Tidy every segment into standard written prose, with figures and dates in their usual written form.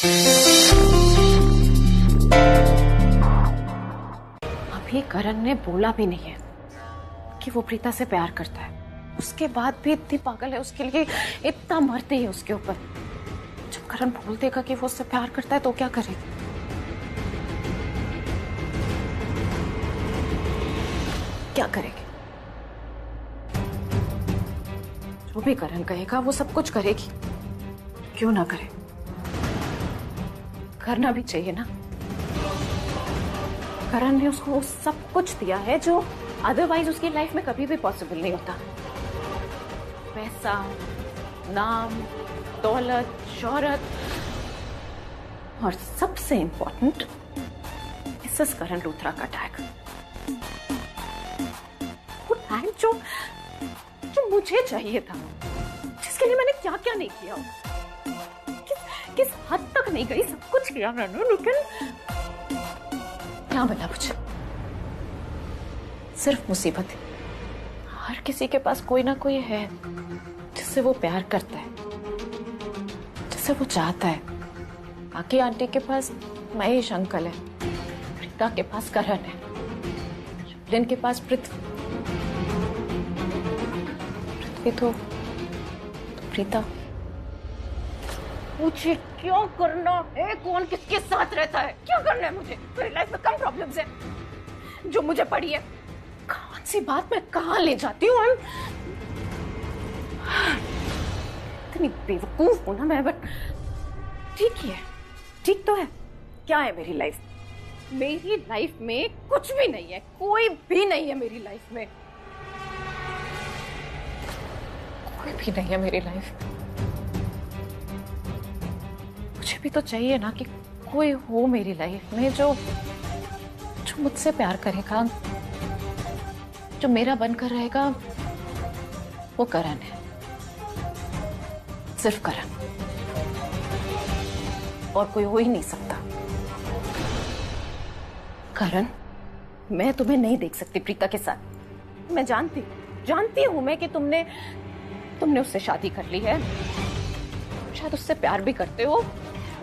अभी करण ने बोला भी नहीं है कि वो प्रीता से प्यार करता है, उसके बाद भी इतनी पागल है उसके लिए, इतना मरती है उसके ऊपर। जब करण बोल देगा कि वो उससे प्यार करता है तो क्या करेगी? क्या करेगी? जो भी करण कहेगा वो सब कुछ करेगी, क्यों ना करे? करना भी चाहिए ना। करण ने उसको वो सब कुछ दिया है जो अदरवाइज उसकी लाइफ में कभी भी पॉसिबल नहीं होता। पैसा, नाम, दौलत, शोहरत और सबसे इंपॉर्टेंट मिसेस करण लूथरा का टैग। वो टैग जो मुझे चाहिए था, जिसके लिए मैंने क्या क्या नहीं किया, किस हद तक नहीं गई, सब कुछ किया मैंने, लेकिन क्या मिला मुझे? सिर्फ मुसीबत है। हर किसी के पास कोई ना कोई है जिससे वो प्यार करता है, जिससे वो चाहता है। बाकी आंटी के पास महेश अंकल है, प्रीता के पास करण है, लिन के पास पृथ्वी तो प्रीता। मुझे क्या करना है? कौन किसके साथ रहता है? क्या करना है मुझे? मेरी लाइफ में कम प्रॉब्लम्स है जो मुझे पड़ी है। कौन सी बात मैं कहाँ ले जाती हूँ? इतनी बेवकूफ हूं ना मैं, बट ठीक ही है, ठीक तो है। क्या है मेरी लाइफ? मेरी लाइफ में कुछ भी नहीं है, कोई भी नहीं है मेरी लाइफ में, कोई भी नहीं है मेरी लाइफ। मुझे भी तो चाहिए ना कि कोई हो मेरी लाइफ में जो मुझसे प्यार करेगा, जो मेरा बनकर रहेगा। वो करण है, सिर्फ करण, और कोई हो ही नहीं सकता। करण, मैं तुम्हें नहीं देख सकती प्रीता के साथ। मैं जानती हूं मैं कि तुमने उससे शादी कर ली है, शायद उससे प्यार भी करते हो।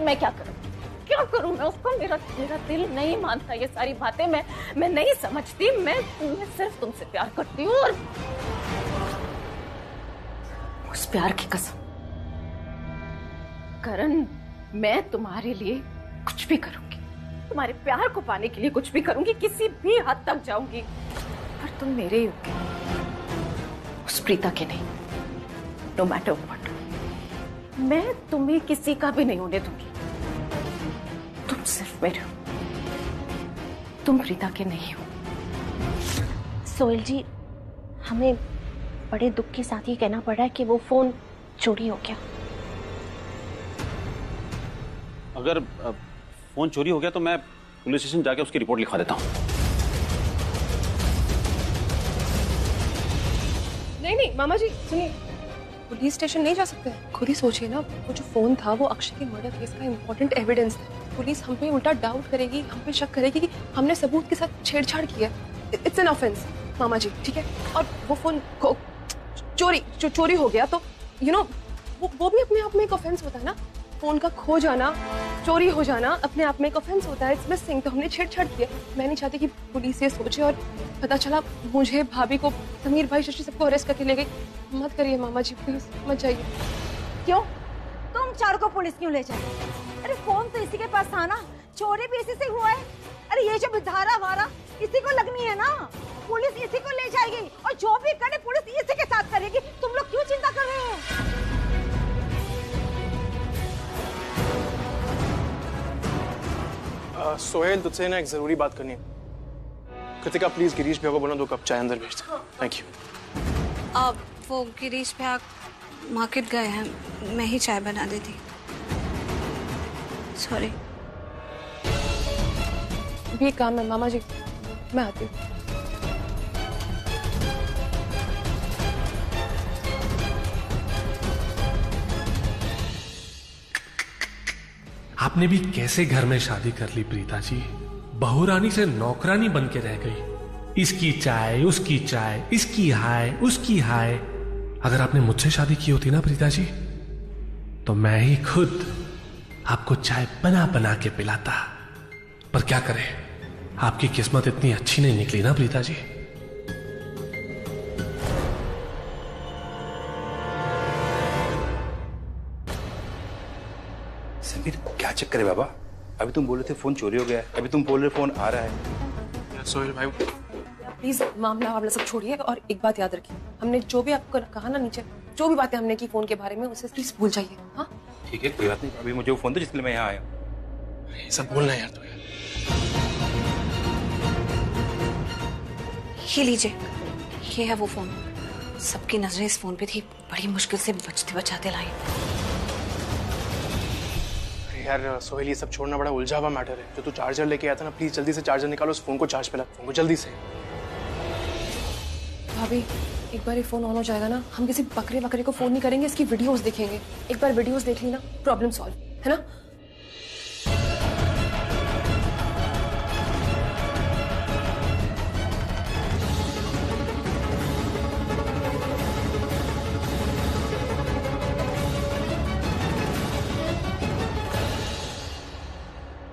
मैं क्या करूं मैं उसको? मेरा दिल नहीं मानता ये सारी बातें। मैं नहीं समझती। मैं सिर्फ तुमसे प्यार करती हूँ, और उस प्यार की कसम करण, मैं तुम्हारे लिए कुछ भी करूंगी, तुम्हारे प्यार को पाने के लिए कुछ भी करूंगी, किसी भी हद तक जाऊंगी, पर तुम मेरे ही होगे, उस प्रीता के नहीं। नो मैटर व्हाट, मैं तुम्हें किसी का भी नहीं होने दूंगी। तुम सिर्फ मेरे हो, तुम प्रीता के नहीं हो। सोहेल जी, हमें बड़े दुख के साथ ये कहना पड़ रहा है कि वो फोन चोरी हो गया। अगर फोन चोरी हो गया तो मैं पुलिस स्टेशन जाके उसकी रिपोर्ट लिखवा देता हूँ। नहीं मामा जी सुनिए, पुलिस स्टेशन नहीं जा सकते। खुद ही सोचिए ना, वो जो फोन था वो अक्षय के मर्डर केस का इंपॉर्टेंट एविडेंस था। पुलिस हम पे उल्टा डाउट करेगी, हम पे शक करेगी कि हमने सबूत के साथ छेड़छाड़ किया। इट्स एन ऑफेंस मामा जी, ठीक है? और वो फोन चोरी हो गया तो वो भी अपने आप में एक ऑफेंस होता है ना। फोन का खो जाना, चोरी हो जाना अपने आप में एक ऑफेंस होता है। इट्स मिसिंग, तो हमने छेड़छाड़ किया। मैं नहीं चाहती कि पुलिस ये सोचे और पता चला मुझे, भाभी को, समीर भाई, शशि सबको अरेस्ट करके ले गई। मत करिए मामा जी, प्लीज मत जाइए। क्यों? तुम चारों को पुलिस क्यों ले जाए? अरे फोन तो इसी के पास था ना, चोरी भी इसी से हुआ है। अरे ये जो धारा वारा इसी को लगनी है ना, पुलिस इसी को ले जाएगी, और जो भी करे पुलिस इसी के साथ करेगी। तुम लोग क्यों चिंता कर रहे हो? सोहेल, तुझसे ना एक जरूरी बात करनी है। कृतिका प्लीज गिरीश भैया को बोलो 2 कप चाय अंदर भेज दे। Thank you. वो गिरीश भैया मार्केट गए हैं, मैं ही चाय बना देती। सॉरी। भी काम है मामा जी, मैं आती हूँ। आपने भी कैसे घर में शादी कर ली प्रीता जी? बहुरानी से नौकरानी बन के रह गई। इसकी चाय, उसकी चाय, इसकी हाय, उसकी हाय। अगर आपने मुझसे शादी की होती ना प्रीता जी, तो मैं ही खुद आपको चाय बना बना के पिलाता। पर क्या करें, आपकी किस्मत इतनी अच्छी नहीं निकली ना प्रीता जी। समीर, क्या चक्कर है बाबा? अभी तुम बोल रहे थे फोन चोरी हो गया है, अभी तुम बोल रहे फोन आ रहा है। सोहेल भाई प्लीज मामला वामला सब छोड़िए और एक बात याद रखिए, हमने जो भी आपको कहा ना नीचे, जो भी बातें हमने की फोन के बारे में, उसे प्लीज भूल जाइए। हाँ ठीक है, कोई बात नहीं। अभी मुझे वो फोन दो जिसके लिए मैं यहाँ आया। ये सब बोलना है यार तो यार। ये लीजिए, ये है वो फोन। सबकी नजरें इस फोन पे थी, बड़ी मुश्किल से बचते बचाते लाई। यार सोहेल, ये सब छोड़ना बड़ा उलझा हुआ मैटर है। जो तू चार्जर लेके आया था ना, प्लीज जल्दी से चार्जर निकालो, उस फोन को चार्ज पे लगा, फोन को जल्दी से। भाभी एक बार ये फोन ऑन हो जाएगा ना, हम किसी बकरे बकरे को फोन नहीं करेंगे, इसकी वीडियोस देखेंगे। एक बार वीडियोस देख ली ना, प्रॉब्लम सॉल्व, है ना?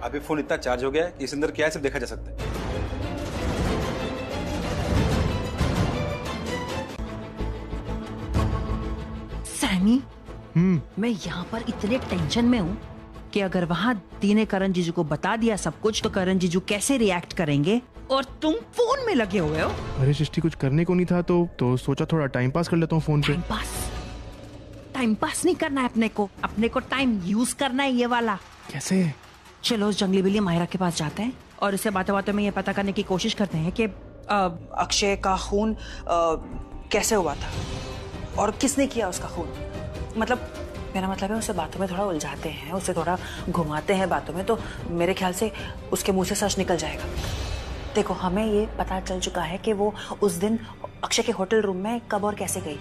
अभी फोन इतना चार्ज हो गया है कि इस अंदर क्या है सिर्फ देखा जा सकता है। सैमी, मैं यहाँ पर इतने टेंशन में हूँ कि अगर वहाँ दी ने करण जीजू को बता दिया सब कुछ तो करण जीजू कैसे रिएक्ट करेंगे, और तुम फोन में लगे हुए हो। अरे सृष्टि, कुछ करने को नहीं था तो सोचा थोड़ा टाइम पास कर लेता हूँ फोन पे। टाइम पास नहीं करना है अपने को टाइम यूज करना है, ये वाला। कैसे? चलो उस जंगली बिल्ली माहिरा के पास जाते हैं और इससे बातों बातों में ये पता करने की कोशिश करते हैं कि अक्षय का खून कैसे हुआ था और किसने किया उसका खून। मतलब मेरा मतलब है, उसे बातों में थोड़ा उलझाते हैं, उसे थोड़ा घुमाते हैं बातों में, तो मेरे ख्याल से उसके मुंह से सच निकल जाएगा। देखो, हमें ये पता चल चुका है कि वो उस दिन अक्षय के होटल रूम में कब और कैसे गई।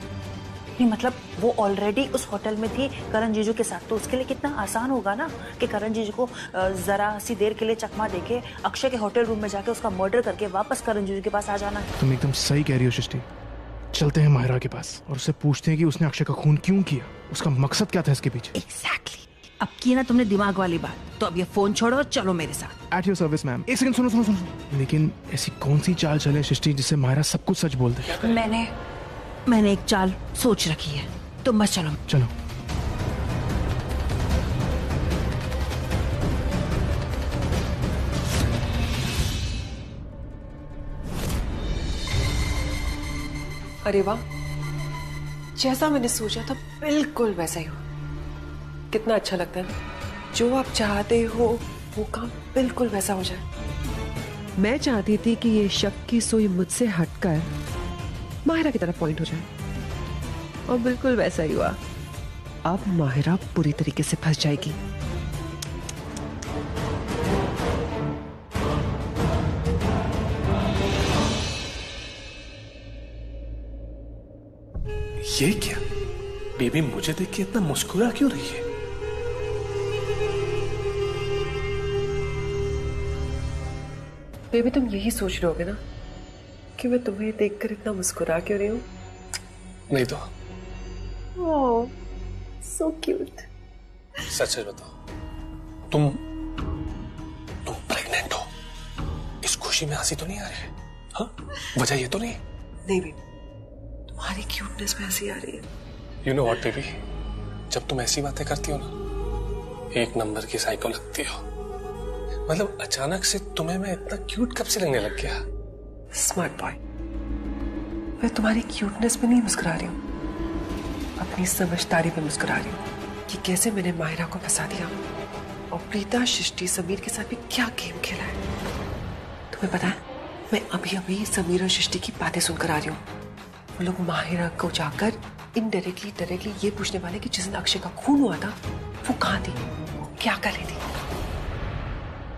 नहीं मतलब वो ऑलरेडी उस होटल में थी करण जीजू के साथ, तो उसके लिए कितना आसान होगा ना कि करण जीजू को जरा सी देर के लिए चकमा देके अक्षय के होटल रूम में जाके उसका मर्डर करके वापस करण जीजू के पास आ जाना है। तुम एकदम सही कह रही हो सृष्टि। चलते हैं माहिरा के पास और उससे पूछते हैं कि उसने अक्षय का खून क्यों किया, उसका मकसद क्या था इसके पीछे। एग्जैक्टली। अब की ना तुमने दिमाग वाली बात, तो अब ये फोन छोड़ो और चलो मेरे साथ। At your service ma'am. एक सेकंड, सुनो। लेकिन ऐसी कौन सी चाल चले सृष्टि जिससे माहिरा सब कुछ सच बोल दे? मैंने एक चाल सोच रखी है, तुम बस चलो। अरे वाह, जैसा मैंने सोचा था बिल्कुल वैसा ही हुआ। कितना अच्छा लगता है ना, जो आप चाहते हो वो काम बिल्कुल वैसा हो जाए। मैं चाहती थी कि ये शक की सुई मुझसे हटकर माहिरा की तरफ पॉइंट हो जाए, और बिल्कुल वैसा ही हुआ। अब माहिरा पूरी तरीके से फंस जाएगी। ये क्या? बेबी मुझे देख के इतना मुस्कुरा क्यों रही है? बेबी, तुम यही सोच रहे होगे ना कि मैं तुम्हें देखकर इतना मुस्कुरा क्यों रही हूँ? नहीं तो। ओह, सो क्यूट। सच बताओ, तुम प्रेग्नेंट हो? इस खुशी में हंसी तो नहीं आ रही है? हाँ, वजह ये तो नहीं? नहीं बेबी, तुम्हारी क्यूटनेस में हंसी आ रही है। यू नो व्हाट बेबी, जब तुम ऐसी बातें करती हो ना, एक नंबर की साइको लगती हो। मतलब अचानक से तुम्हें मैं इतना क्यूट कब से लगने लग गया? स्मार्ट बॉय, मैं तुम्हारी क्यूटनेस पे नहीं मुस्कुरा रही हूँ, अपनी समझदारी पे मुस्कुरा रही हूँ कि कैसे मैंने माहिरा को फंसा दिया और प्रीता, सृष्टि, समीर के साथ भी क्या गेम खेला है। तुम्हें पता है, मैं अभी अभी समीर और सृष्टि की बातें सुनकर आ रही हूँ। वो लोग माहिरा को जाकर डायरेक्टली ये पूछने वाले कि जिस दिन अक्षय का खून हुआ था वो कहाँ थी, वो क्या कर रही थी।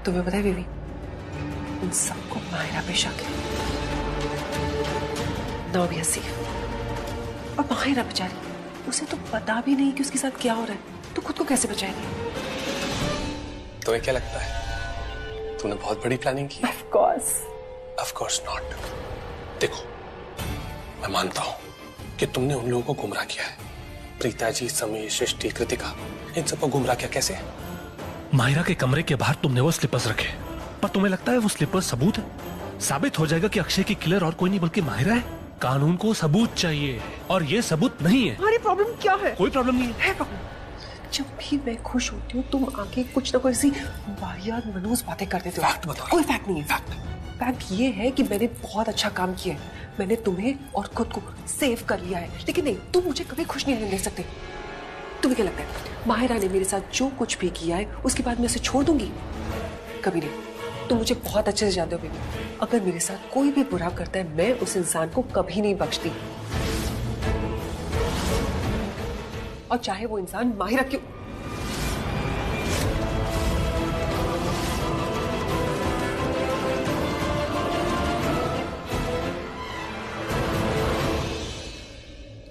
तुम्हें पता है बेबी, उन सबको माहिरा पे शक है। Now be safe. और माहिरा बेचारी, उसे तो पता भी नहीं कि उसके साथ क्या हो रहा है, तो खुद को कैसे बचाएगी? तुम्हें क्या लगता है तूने बहुत बड़ी प्लानिंग की? Of course not. देखो, मैं मानता हूं कि तुमने उन लोगों को गुमराह किया है। प्रीता जी, समीर, सृष्टि, कृतिका, इन सबको गुमराह किया। कैसे? माहिरा के कमरे के बाहर तुमने वो स्लिपर्स रखे, पर तुम्हें लगता है वो स्लिपर्स सबूत है? साबित हो जाएगा कि अक्षय की किलर और कोई नहीं बल्कि माहिरा है। कानून को सबूत चाहिए और ये सबूत नहीं है। हमारी प्रॉब्लम क्या है? कोई प्रॉब्लम नहीं है। जब भी मैं खुश होती हूँ तुम आगे कुछ ना कोई ऐसी वाहियात मनूस बातें कर देते हो। फैक्ट बताओ। कोई फैक्ट नहीं है। फैक्ट ये है कि मैंने बहुत अच्छा काम किया है। मैंने तुम्हें और खुद को सेव कर लिया है, लेकिन नहीं, तुम मुझे कभी खुश नहीं रहने दे सकते। तुम्हें क्या लगता है माहिरा ने मेरे साथ जो कुछ भी किया है उसके बाद मैं उसे छोड़ दूंगी? कभी नहीं। तुम मुझे बहुत अच्छे से जानते हो बेबी, अगर मेरे साथ कोई भी बुरा करता है मैं उस इंसान को कभी नहीं बख्शती, और चाहे वो इंसान माहिरा क्यों।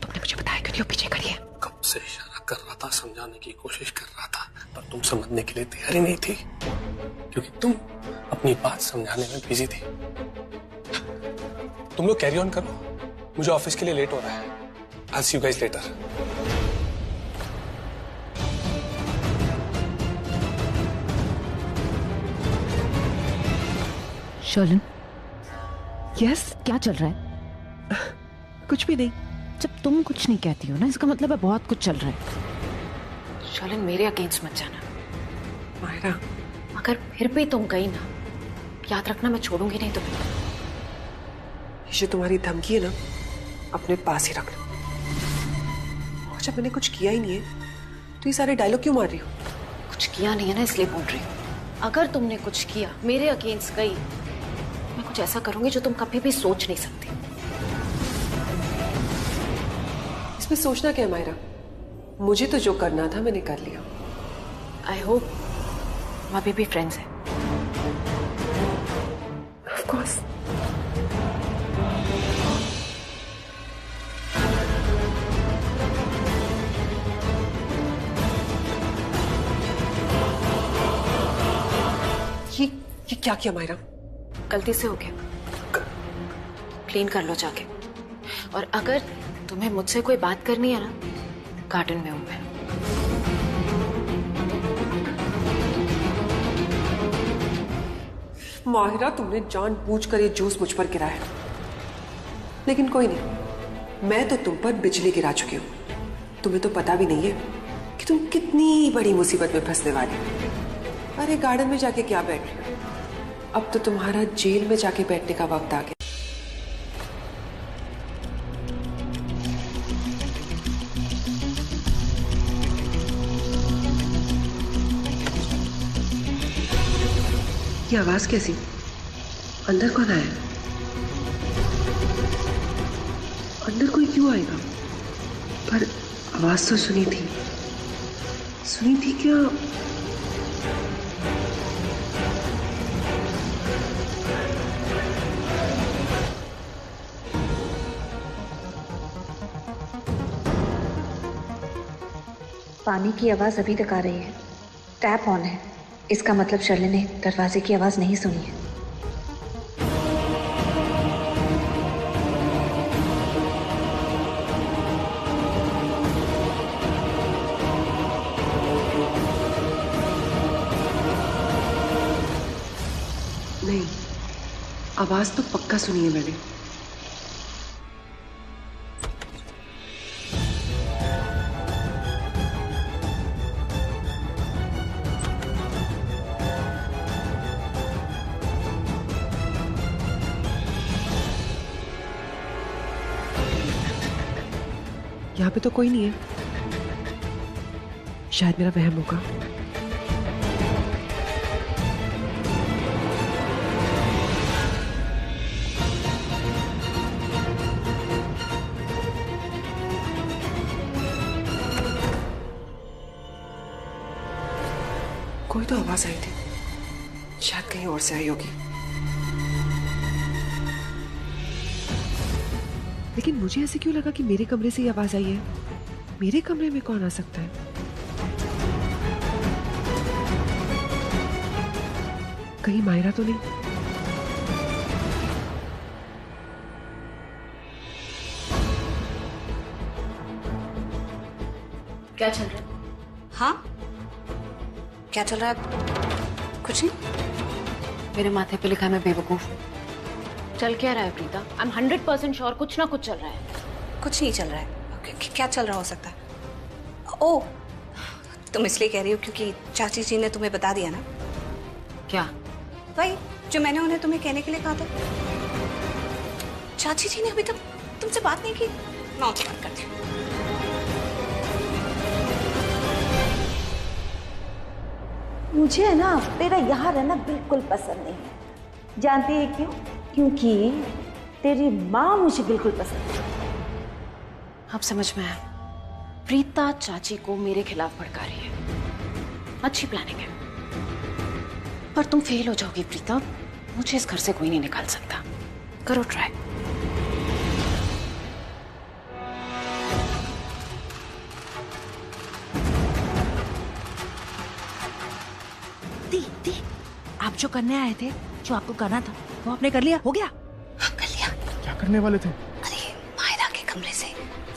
तुमने मुझे बताया क्यों नहीं वो पीछे खड़ी है? कब से इशारा कर रहा था, समझाने की कोशिश कर रहा था, पर तुम समझने के लिए तैयार ही नहीं थी, क्योंकि तुम अपनी बात समझाने में बिजी थी। तुम लोग कैरी ऑन करो, मुझे ऑफिस के लिए लेट हो रहा है। I'll see you guys later. Sherlyn, yes, क्या चल रहा है? कुछ भी नहीं। जब तुम कुछ नहीं कहती हो ना, इसका मतलब है बहुत कुछ चल रहा है। शर्लिन, मेरे अगेंस्ट मत जाना। माहिरा, अगर फिर भी तुम गई ना, याद रखना मैं छोड़ूंगी नहीं तुम्हें। ये जो तुम्हारी धमकी है ना, अपने पास ही रख लो। और जब मैंने कुछ किया ही नहीं है तो ये सारे डायलॉग क्यों मार रही हो? कुछ किया नहीं है ना, इसलिए बोल रही हूँ। अगर तुमने कुछ किया, मेरे अगेंस्ट गई, मैं कुछ ऐसा करूंगी जो तुम कभी भी सोच नहीं सकती। इसमें सोचना क्या है माहिरा? मुझे तो जो करना था मैंने कर लिया। आई होप हम अभी भी फ्रेंड्स हैं। Of course. ये क्या किया माहिरा? गलती से हो गया, क्लीन कर लो जाके। और अगर तुम्हें मुझसे कोई बात करनी है ना, गार्डन में हूं मैं। माहिरा, तुमने जानबूझकर ये जूस मुझ पर गिराया, लेकिन कोई नहीं, मैं तो तुम पर बिजली गिरा चुकी हूँ। तुम्हें तो पता भी नहीं है कि तुम कितनी बड़ी मुसीबत में फंसने वाली हो। अरे गार्डन में जाके क्या बैठ रहे हो? अब तो तुम्हारा जेल में जाके बैठने का वक्त आ गया। ये आवाज कैसी? अंदर कौन आया? अंदर कोई क्यों आएगा? पर आवाज तो सुनी थी क्या? पानी की आवाज अभी तक आ रही है। टैप ऑन है, इसका मतलब शर्लिन ने दरवाजे की आवाज नहीं सुनी है। नहीं, आवाज तो पक्का सुनी है मैंने। यहाँ पे तो कोई नहीं है, शायद मेरा वहम होगा। कोई तो आवाज आई थी, शायद कहीं और से आई होगी। लेकिन मुझे ऐसे क्यों लगा कि मेरे कमरे से ये आवाज आई है? मेरे कमरे में कौन आ सकता है? कहीं माहिरा तो नहीं? क्या चल रहा है? हाँ, क्या चल रहा है? कुछ नहीं। मेरे माथे पे लिखा है मैं बेवकूफ। चल क्या रहा है प्रीता? आई एम 100% श्योर कुछ ना कुछ चल रहा है। कुछ नहीं चल रहा है। क्या चल रहा हो सकता है? ओ, तुम इसलिए कह रही हो क्योंकि चाची जी ने तुम्हें बता दिया ना? क्या? वही जो मैंने उन्हें तुम्हें कहने के लिए कहा था। चाची जी ने अभी तक तुमसे बात नहीं की। मैं उनसे बात करती हूँ। मुझे है ना तेरा यहाँ रहना बिल्कुल पसंद नहीं है। जानती है क्यों? क्योंकि तेरी माँ मुझे बिल्कुल पसंद नहीं। अब समझ में आया। प्रीता चाची को मेरे खिलाफ भड़का रही है। अच्छी प्लानिंग है, पर तुम फेल हो जाओगी प्रीता। मुझे इस घर से कोई नहीं निकाल सकता। करो ट्राई। दी, आप जो करने आए थे, जो आपको करना था, वो आपने कर लिया? हो गया? हाँ, कर लिया। क्या करने वाले थे? अरे मायरा के कमरे से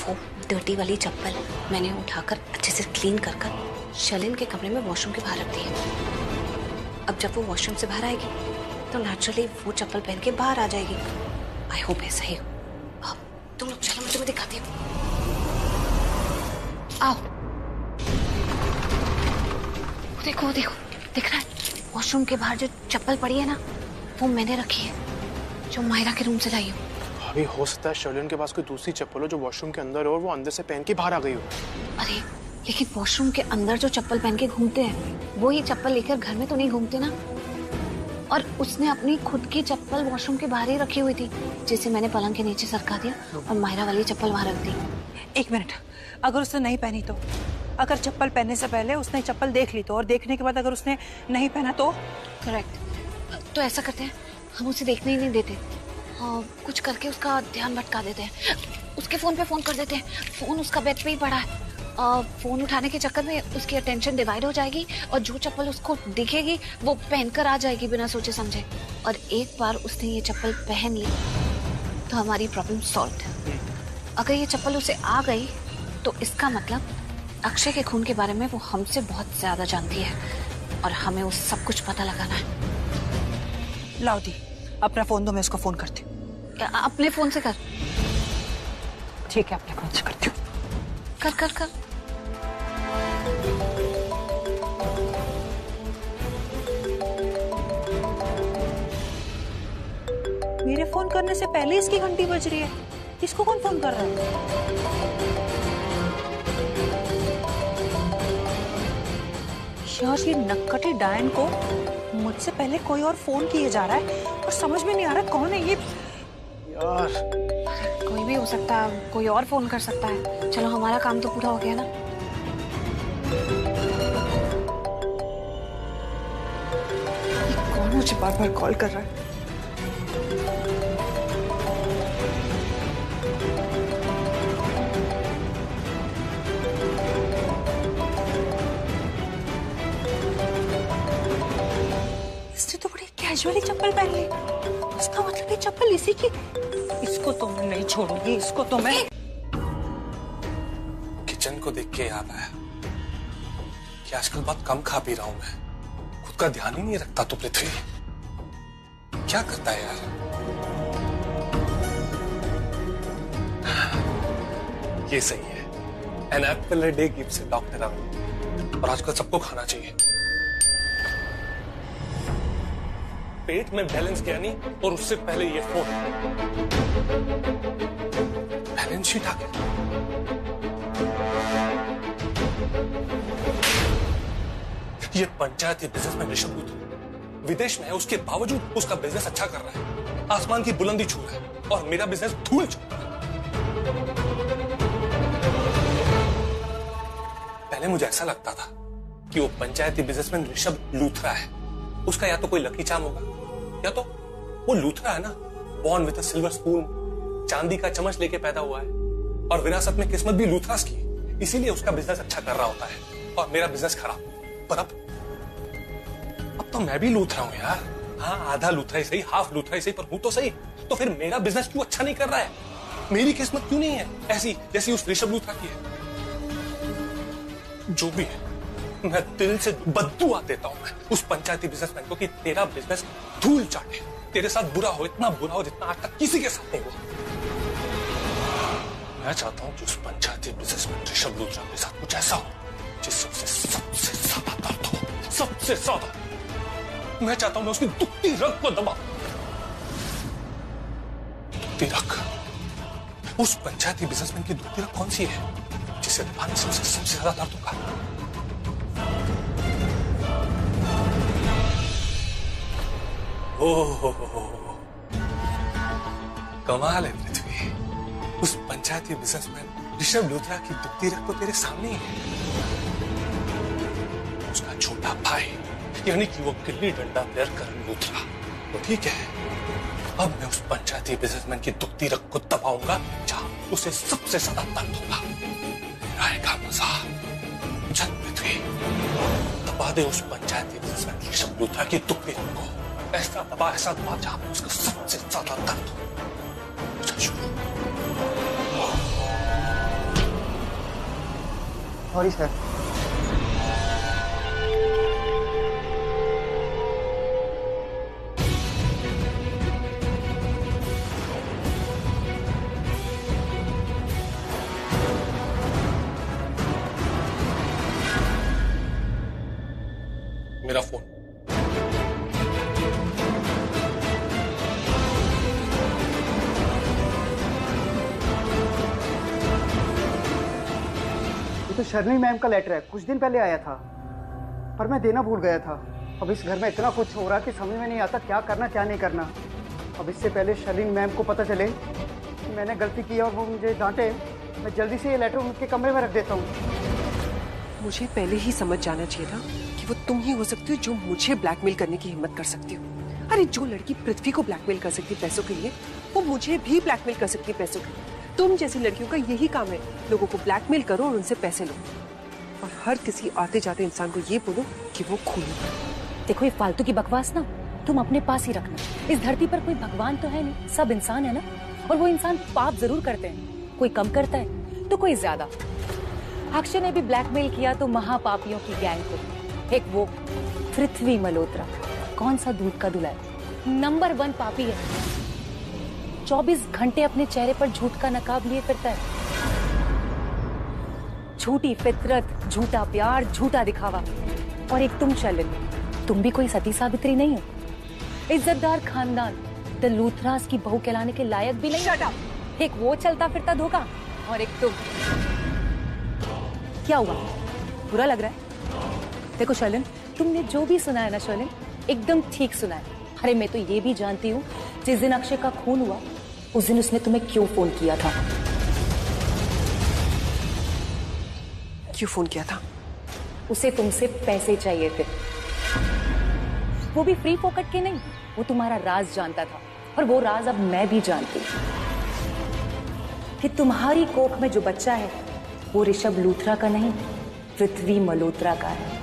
वो डर्टी वाली चप्पल मैंने उठाकर अच्छे से क्लीन कर शर्लिन के कमरे में वॉशरूम के बाहर रख दी है। अब जब वो वॉशरूम से बाहर आएगी तो नेचुरली वो चप्पल पहन के बाहर आ जाएगी। आई होप ऐसा ही हो। अब तुम लोग चलो, मैं तुम्हें दिखाती हूँ। आओ। देखो देखो, दिख रहा है? वॉशरूम के बाहर जो चप्पल पड़ी है ना, वो मैंने रखी है, जो मायरा के रूम से लाई हूँ। भाभी, हो सकता है शर्लिन के पास कोई दूसरी चप्पल हो जो वॉशरूम के अंदर हो और वो अंदर से पहन के बाहर आ गई हो। अरे लेकिन वॉशरूम के अंदर जो चप्पल पहन के घूमते हैं, वो ही चप्पल लेकर घर में तो नहीं घूमते ना। और उसने अपनी खुद की चप्पल वॉशरूम के बाहर ही रखी हुई थी, जिसे मैंने पलंग के नीचे सरका दिया और मायरा वाली चप्पल वहां रख दी। 1 मिनट, अगर उसने नहीं पहनी तो? अगर चप्पल पहनने से पहले उसने चप्पल देख ली तो, और देखने के बाद अगर उसने नहीं पहना तो? करेक्ट। तो ऐसा करते हैं, हम उसे देखने ही नहीं देते और कुछ करके उसका ध्यान भटका देते हैं। उसके फोन पे फोन कर देते हैं। फोन उसका बेड पे ही पड़ा है। फोन उठाने के चक्कर में उसकी अटेंशन डिवाइड हो जाएगी और जो चप्पल उसको दिखेगी वो पहनकर आ जाएगी बिना सोचे समझे। और एक बार उसने ये चप्पल पहन ली तो हमारी प्रॉब्लम सॉल्व। अगर ये चप्पल उसे आ गई तो इसका मतलब अक्षय के खून के बारे में वो हमसे बहुत ज्यादा जानती है और हमें उस सब कुछ पता लगाना है। लाओ दी, अपना फोन दो, मैं उसको फोन करती हूँ। अपने फोन से कर। ठीक है, अपने फोन से करती हूँ। कर कर कर। मेरे फोन करने से पहले इसकी घंटी बज रही है। इसको कौन फोन कर रहा है? यार, ये नक्कटे डायन को मुझसे पहले कोई और फोन किए जा रहा है और समझ में नहीं आ रहा कौन है ये। यार, कोई भी हो सकता है, कोई और फोन कर सकता है। चलो, हमारा काम तो पूरा हो गया ना। ये कौन मुझे बार बार कॉल कर रहा है? इसने तो बड़ी कैजुअली चप्पल पहन ली। इसका मतलब ये चप्पल इसी की। इसको तो मैं नहीं छोड़ूंगी, इसको तो मैं। किचन को देख के याद आया कि आजकल बहुत कम खा पी रहा हूं मैं। खुद का ध्यान ही नहीं रखता तो पृथ्वी क्या करता है यार। ये सही है, an apple a day gives a doctor away. और आजकल सबको खाना चाहिए। पेट में बैलेंस गया नहीं और उससे पहले ये फोन। बैलेंस शीट आ गया। ये पंचायती बिजनेसमैन ऋषभ लूथरा विदेश में है, उसके बावजूद उसका बिजनेस अच्छा कर रहा है, आसमान की बुलंदी छू रहा है, और मेरा बिजनेस धूल छू रहा है। पहले मुझे ऐसा लगता था कि वो पंचायती बिजनेसमैन ऋषभ लूथरा है। उसका या तो कोई लकी चार्म होगा या तो वो लूथरा है ना, born with a silver spoon, चांदी का चम्मच लेके पैदा हुआ है और विरासत में किस्मत भी लूथरास की, इसीलिए उसका बिजनेस अच्छा कर रहा होता है और मेरा बिजनेस खराब। पर अब तो मैं भी लूथरा हूं यार। हाँ, आधा लूथरा ही सही, हाफ लूथरा ही सही, पर हूं तो सही। तो फिर मेरा बिजनेस क्यों अच्छा नहीं कर रहा है? मेरी किस्मत क्यों नहीं है ऐसी जैसी उस ऋषभ लूथरा की है? जो भी है, मैं दिल से बद्दुआ देता हूं मैं उस पंचायती बिजनेसमैन को कि तेरा बिजनेस धूल चाटे, तेरे साथ बुरा हो, इतना बुरा हो जितना आज तक किसी के साथ नहीं हुआ। मैं चाहता हूं कि उस पंचायती बिजनेसमैन ऋषभ लूथरा के साथ कुछ ऐसा हो जिससे सबसे ज्यादा दर्द हो, सबसे ज्यादा। मैं चाहता हूं मैं उसकी दुखती रग को दबा। दुखती रग, उस पंचायती बिजनेसमैन की दुखती रग कौन सी है जिसे दबाने से उसे सबसे ज्यादा दर्द होगा? ओह, कमाल है पृथ्वी, उस पंचायती बिजनेसमैन ऋषभ लूथरा की दुखती रग तो तेरे सामने ही है। उसका छोटा भाई यानी कि वो गिल्ली डंडा प्लेयर करण लूथरा, तो ठीक है। अब मैं उस पंचायती बिजनेसमैन की दुखती रग को दबाऊंगा जहां उसे सबसे ज्यादा दर्द होगा। आएगा मजा। चल पृथ्वी, दबा दे उस पंचायती बिजनेसमैन ऋषभ लूथरा की दुखती रग को। ऐसा दबा जहां पे उसका सबसे ज्यादा दर्द हो। Sorry sir. मेरा फोन। तो शर्लिनी मैम का लेटर है, कुछ दिन पहले आया था पर मैं देना भूल गया था। अब इस घर में इतना कुछ हो रहा कि समझ में नहीं आता क्या करना क्या नहीं करना। अब इससे पहले शर्लिनी मैम को पता चले कि मैंने गलती की और वो मुझे डांटे, मैं जल्दी से ये लेटर उनके कमरे में रख देता हूँ। मुझे पहले ही समझ जाना चाहिए था कि वो तुम ही हो सकती हो जो मुझे ब्लैकमेल करने की हिम्मत कर सकती हो। अरे जो लड़की पृथ्वी को ब्लैकमेल कर सकती पैसों के लिए, वो मुझे भी ब्लैकमेल कर सकती है पैसों के लिए। तुम जैसी लड़कियों का यही काम है, लोगों को ब्लैकमेल करो और उनसे पैसे लो, और हर किसी आते जाते इंसान को ये बोलो कि वो खूनी। देखो ये फालतू की बकवास ना तुम अपने पास ही रखना। इस धरती पर कोई भगवान तो है नहीं, सब इंसान है ना, और वो इंसान पाप जरूर करते हैं, कोई कम करता है तो कोई ज्यादा। अक्षय ने भी ब्लैकमेल किया तो महापापियों की गैंग को। एक वो पृथ्वी मल्होत्रा, कौन सा दूध का धुला है, नंबर 1 पापी है। 24 घंटे अपने चेहरे पर झूठ का नकाब लिए फिरता है। झूठी फितरत, झूठा प्यार, झूठा दिखावा। और एक तुम शर्लिनी, तुम भी कोई सती सावित्री नहीं हो। इज्जतदार खानदान द लूथरास की बहू कहलाने के लायक भी नहीं। Shut up! एक वो चलता फिरता धोखा और एक तुम। क्या हुआ, बुरा लग रहा है? देखो शर्लिन, तुमने जो भी सुना है ना शर्लिन, एकदम ठीक सुना है। अरे मैं तो ये भी जानती हूँ जिस दिन अक्षय का खून हुआ उस दिन उसने तुम्हें क्यों फोन किया था। क्यों फोन किया था? उसे तुमसे पैसे चाहिए थे, वो भी फ्री फोकट के नहीं। वो तुम्हारा राज जानता था, और वो राज अब मैं भी जानती हूँ कि तुम्हारी कोख में जो बच्चा है वो ऋषभ लूथरा का नहीं, पृथ्वी मल्होत्रा का है।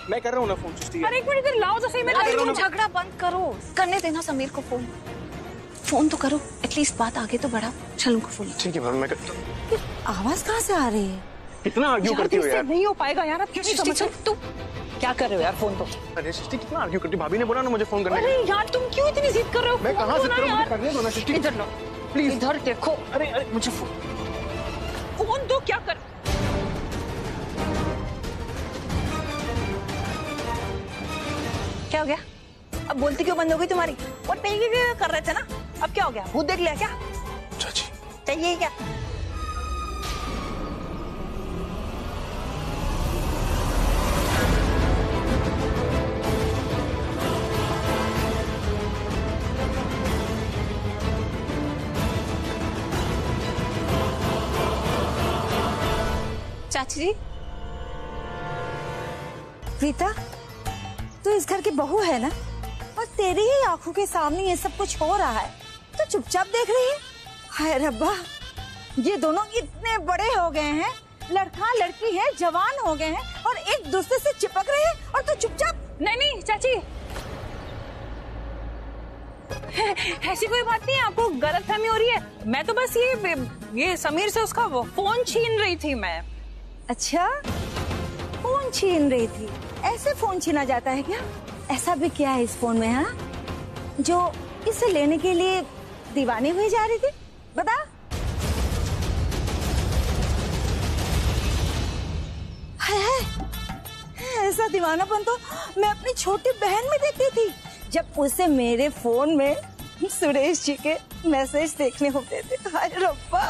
मैं कर रहा हूँ ना फोन सृष्टि। अरे एक मिनट इधर लाओ तो सही। मैं झगड़ा बंद करो, करने देना समीर को फोन। फोन तो करो, एटलीस्ट बात आगे तो बढ़ा। चलो को फोन। ठीक है मैम, मैं करता हूँ। आवाज कहाँ से आ रही है? कितना आर्ग्यू करती हो यार? नहीं हो पाएगा यार, अब क्यों नहीं समझ। तू क्या कर रहे हो यार फोन तो? अरे सृष्टि कितना आर्ग्यू करती, भाभी ने बोला ना मुझे फोन करने। अरे यार तुम क्यों इतनी जिद कर रहे हो? मैं कहाँ से करूँ, मुझे करने दो ना सृष्टि। इधर लो प्लीज, इधर देखो। अरे मुझे फोन दो, क्या कर। क्या हो गया? अब बोलती क्यों बंद हो गई तुम्हारी? और पहले भी कर रहे थे ना, अब क्या हो गया? भूत देख लिया क्या? चाची चाहिए क्या? चाची जी, प्रीता, तू इस घर की बहू है ना, और तेरी ही आंखों के सामने ये सब कुछ हो रहा है तो चुपचाप देख रही है। हाय रब्बा, ये दोनों इतने बड़े हो गए हैं, लड़का लड़की है, जवान हो गए हैं, और एक दूसरे से चिपक रहे हैं और तू चुपचाप। नहीं नहीं चाची, ऐसी कोई बात नहीं है, आपको गलतफहमी हो रही है। मैं तो बस ये समीर से उसका फोन छीन रही थी मैं। अच्छा, फोन छीन रही थी? ऐसे फोन छीना जाता है क्या? ऐसा भी क्या है इस फोन में, हाँ, जो इसे लेने के लिए दीवानी हुई जा रही थी? बता। है ऐसा दीवानापन तो मैं अपनी छोटी बहन में देखती थी, जब उसे मेरे फोन में सुरेश जी के मैसेज देखने होते थे। हाय रब्बा,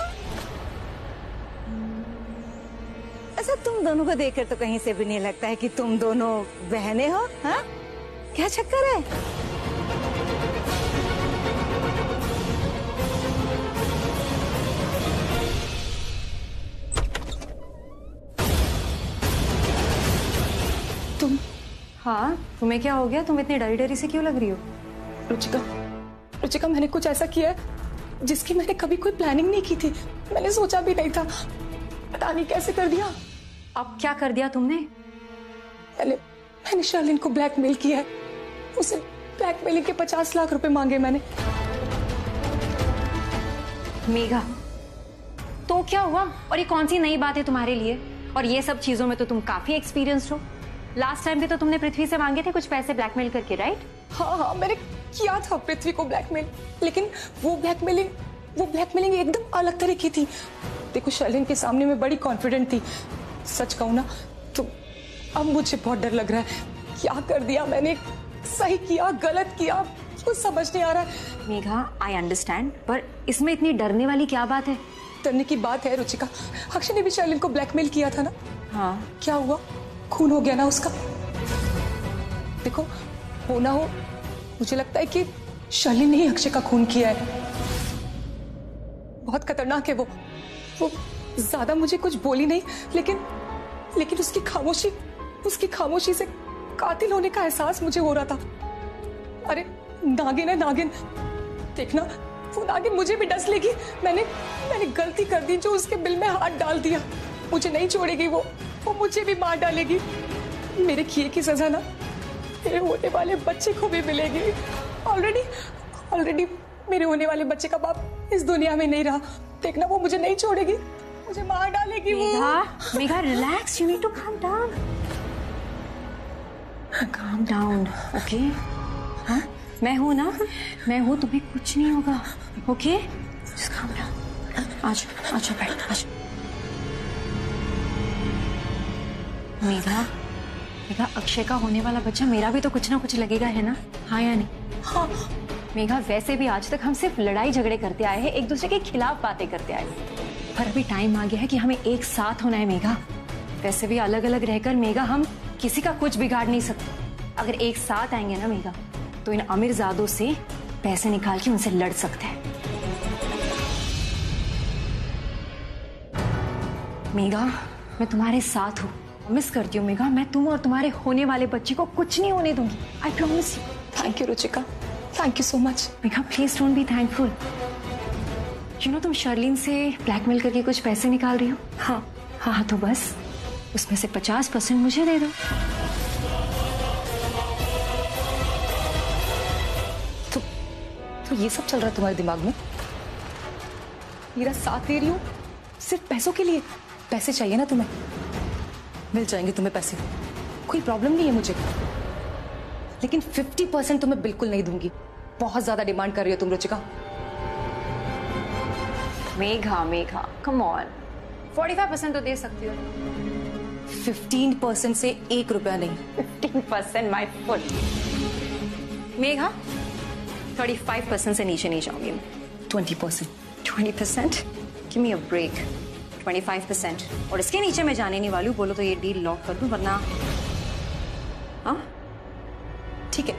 ऐसा तुम दोनों को देखकर तो कहीं से भी नहीं लगता है कि तुम दोनों बहनें हो। हाँ, क्या चक्कर है? तुम, हाँ, तुम्हें क्या हो गया? तुम इतनी डरी डरी से क्यों लग रही हो? रुचिका, मैंने कुछ ऐसा किया है जिसकी मैंने कभी कोई प्लानिंग नहीं की थी। मैंने सोचा भी नहीं था, पता नहीं कैसे कर दिया। अब क्या कर दिया तुमने? मैंने शर्लिन को ब्लैकमेल किया है। उसे ब्लैकमेलिंग के 50 लाख रुपए मांगे मैंने। मेघा, तो क्या हुआ? और ये कौन सी नई बात है तुम्हारे लिए? और ये सब चीजों में तो तुम काफी एक्सपीरियंस्ड हो। लास्ट टाइम भी तो तुमने पृथ्वी से मांगे थे कुछ पैसे ब्लैकमेल करके, राइट? हाँ, मैंने किया था पृथ्वी को ब्लैकमेल, लेकिन वो ब्लैकमेलिंग एकदम अलग तरह की थी। देखो, शर्लिन के सामने मैं बड़ी कॉन्फिडेंट थी। सच कहूँ ना तो अब मुझे बहुत डर लग रहा है। क्या कर दिया मैंने? सही किया, गलत किया, कुछ समझ नहीं आ रहा है। मेघा, आई अंडरस्टैंड, पर इसमें इतनी डरने वाली क्या बात है? डरने की बात है रुचिका, अक्षय ने भी शर्लिन को ब्लैकमेल किया था ना। हाँ, क्या हुआ? खून हो गया ना उसका। देखो, हो ना हो, मुझे लगता है कि शर्लिन ने ही अक्षय का खून किया है। बहुत खतरनाक है वो ज्यादा मुझे कुछ बोली नहीं, लेकिन उसकी खामोशी से कातिल होने का एहसास मुझे हो रहा था। अरे नागिन है, नागिन। देखना, वो नागिन मुझे भी डस लेगी। मैंने गलती कर दी जो उसके बिल में हाथ डाल दिया। मुझे नहीं छोड़ेगी वो मुझे भी मार डालेगी। मेरे किए की सजा ना मेरे होने वाले बच्चे को भी मिलेगी। ऑलरेडी मेरे होने वाले बच्चे का बाप इस दुनिया में नहीं रहा। देखना, वो मुझे नहीं छोड़ेगी, मुझे मार डालेगी। Megha, relax, you need to calm down. Calm down, okay? हाँ, मैं हूँ ना, मैं हूँ, तुम्हें कुछ नहीं होगा, ओके? Just calm down. आजो बैठ, आजो। मेघा, अक्षय का होने वाला बच्चा मेरा भी तो कुछ ना कुछ लगेगा, है ना? हाँ या नहीं? हाँ। मेघा, वैसे भी आज तक हम सिर्फ लड़ाई झगड़े करते आए हैं, एक दूसरे के खिलाफ बातें करते आए, पर अभी टाइम आ गया है कि हमें एक साथ होना है मेघा। वैसे भी अलग अलग रहकर मेघा हम किसी का कुछ बिगाड़ नहीं सकते। अगर एक साथ आएंगे ना मेघा, तो इन अमीरजादों से पैसे निकाल के उनसे लड़ सकते हैं। मेघा, मैं तुम्हारे साथ हूँ, मिस करती हूँ मेघा। मैं तुम और तुम्हारे होने वाले बच्चे को कुछ नहीं होने दूंगी, I promise you. Thank you Ruchika, thank you so much. Megha, please don't be thankful. You know, तुम शर्लिन से ब्लैकमेल करके कुछ पैसे निकाल रही हो। हाँ, तो बस उसमें से 50% मुझे दे दो। तो ये सब चल रहा है तुम्हारे दिमाग में? मेरा साथ दे रही हूँ सिर्फ पैसों के लिए? पैसे चाहिए ना तुम्हें? मिल जाएंगे तुम्हें पैसे, कोई प्रॉब्लम नहीं है मुझे, लेकिन 50% तुम्हें बिल्कुल नहीं दूंगी। बहुत ज्यादा डिमांड कर रही हो तुम रुचिका। मेघा, कम ऑन, 45% तो दे सकती हो। 15% से 1 रुपया नहीं। 15% माय फुट। मेघा, 35% से नीचे नहीं जाऊंगी मैं। 20%? Give me a break. 25%, और इसके नीचे मैं जाने नहीं वाली हूँ। बोलो तो ये डील लॉक कर दूं, वरना। हाँ, ठीक है,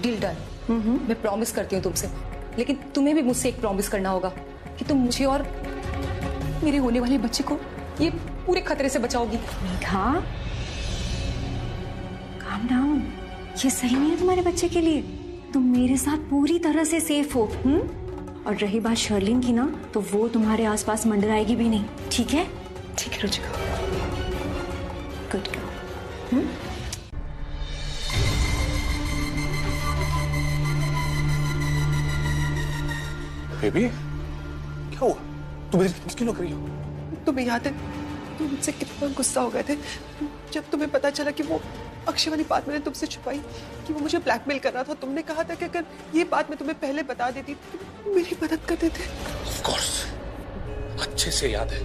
डील डन। मैं प्रॉमिस करती हूँ तुमसे, लेकिन तुम्हें भी मुझसे एक प्रॉमिस करना होगा कि तुम मुझे और मेरे होने वाले बच्चे को ये पूरे खतरे से बचाओगी। मेघा, काम डाउन, ये सही नहीं है तुम्हारे बच्चे के लिए। तुम मेरे साथ पूरी तरह से सेफ हो। और रही बात शर्लिन की ना, तो वो तुम्हारे आसपास मंडराएगी भी नहीं, ठीक है? ठीक है रुचिका, गुड गर्ल। बेबी क्या हुआ? तुम इतनी क्यों लग रही हो? तुम्हें याद है तुम मुझसे कितना गुस्सा हो गए थे जब तुम्हें पता चला कि वो अक्षय वाली बात मैंने तुमसे छुपाई, कि वो मुझे ब्लैकमेल कर रहा था। तुमने कहा था कि अगर ये बात मैं तुम्हें पहले बता देती तो तुम मेरी मदद कर देते। Of course, अच्छे से याद है।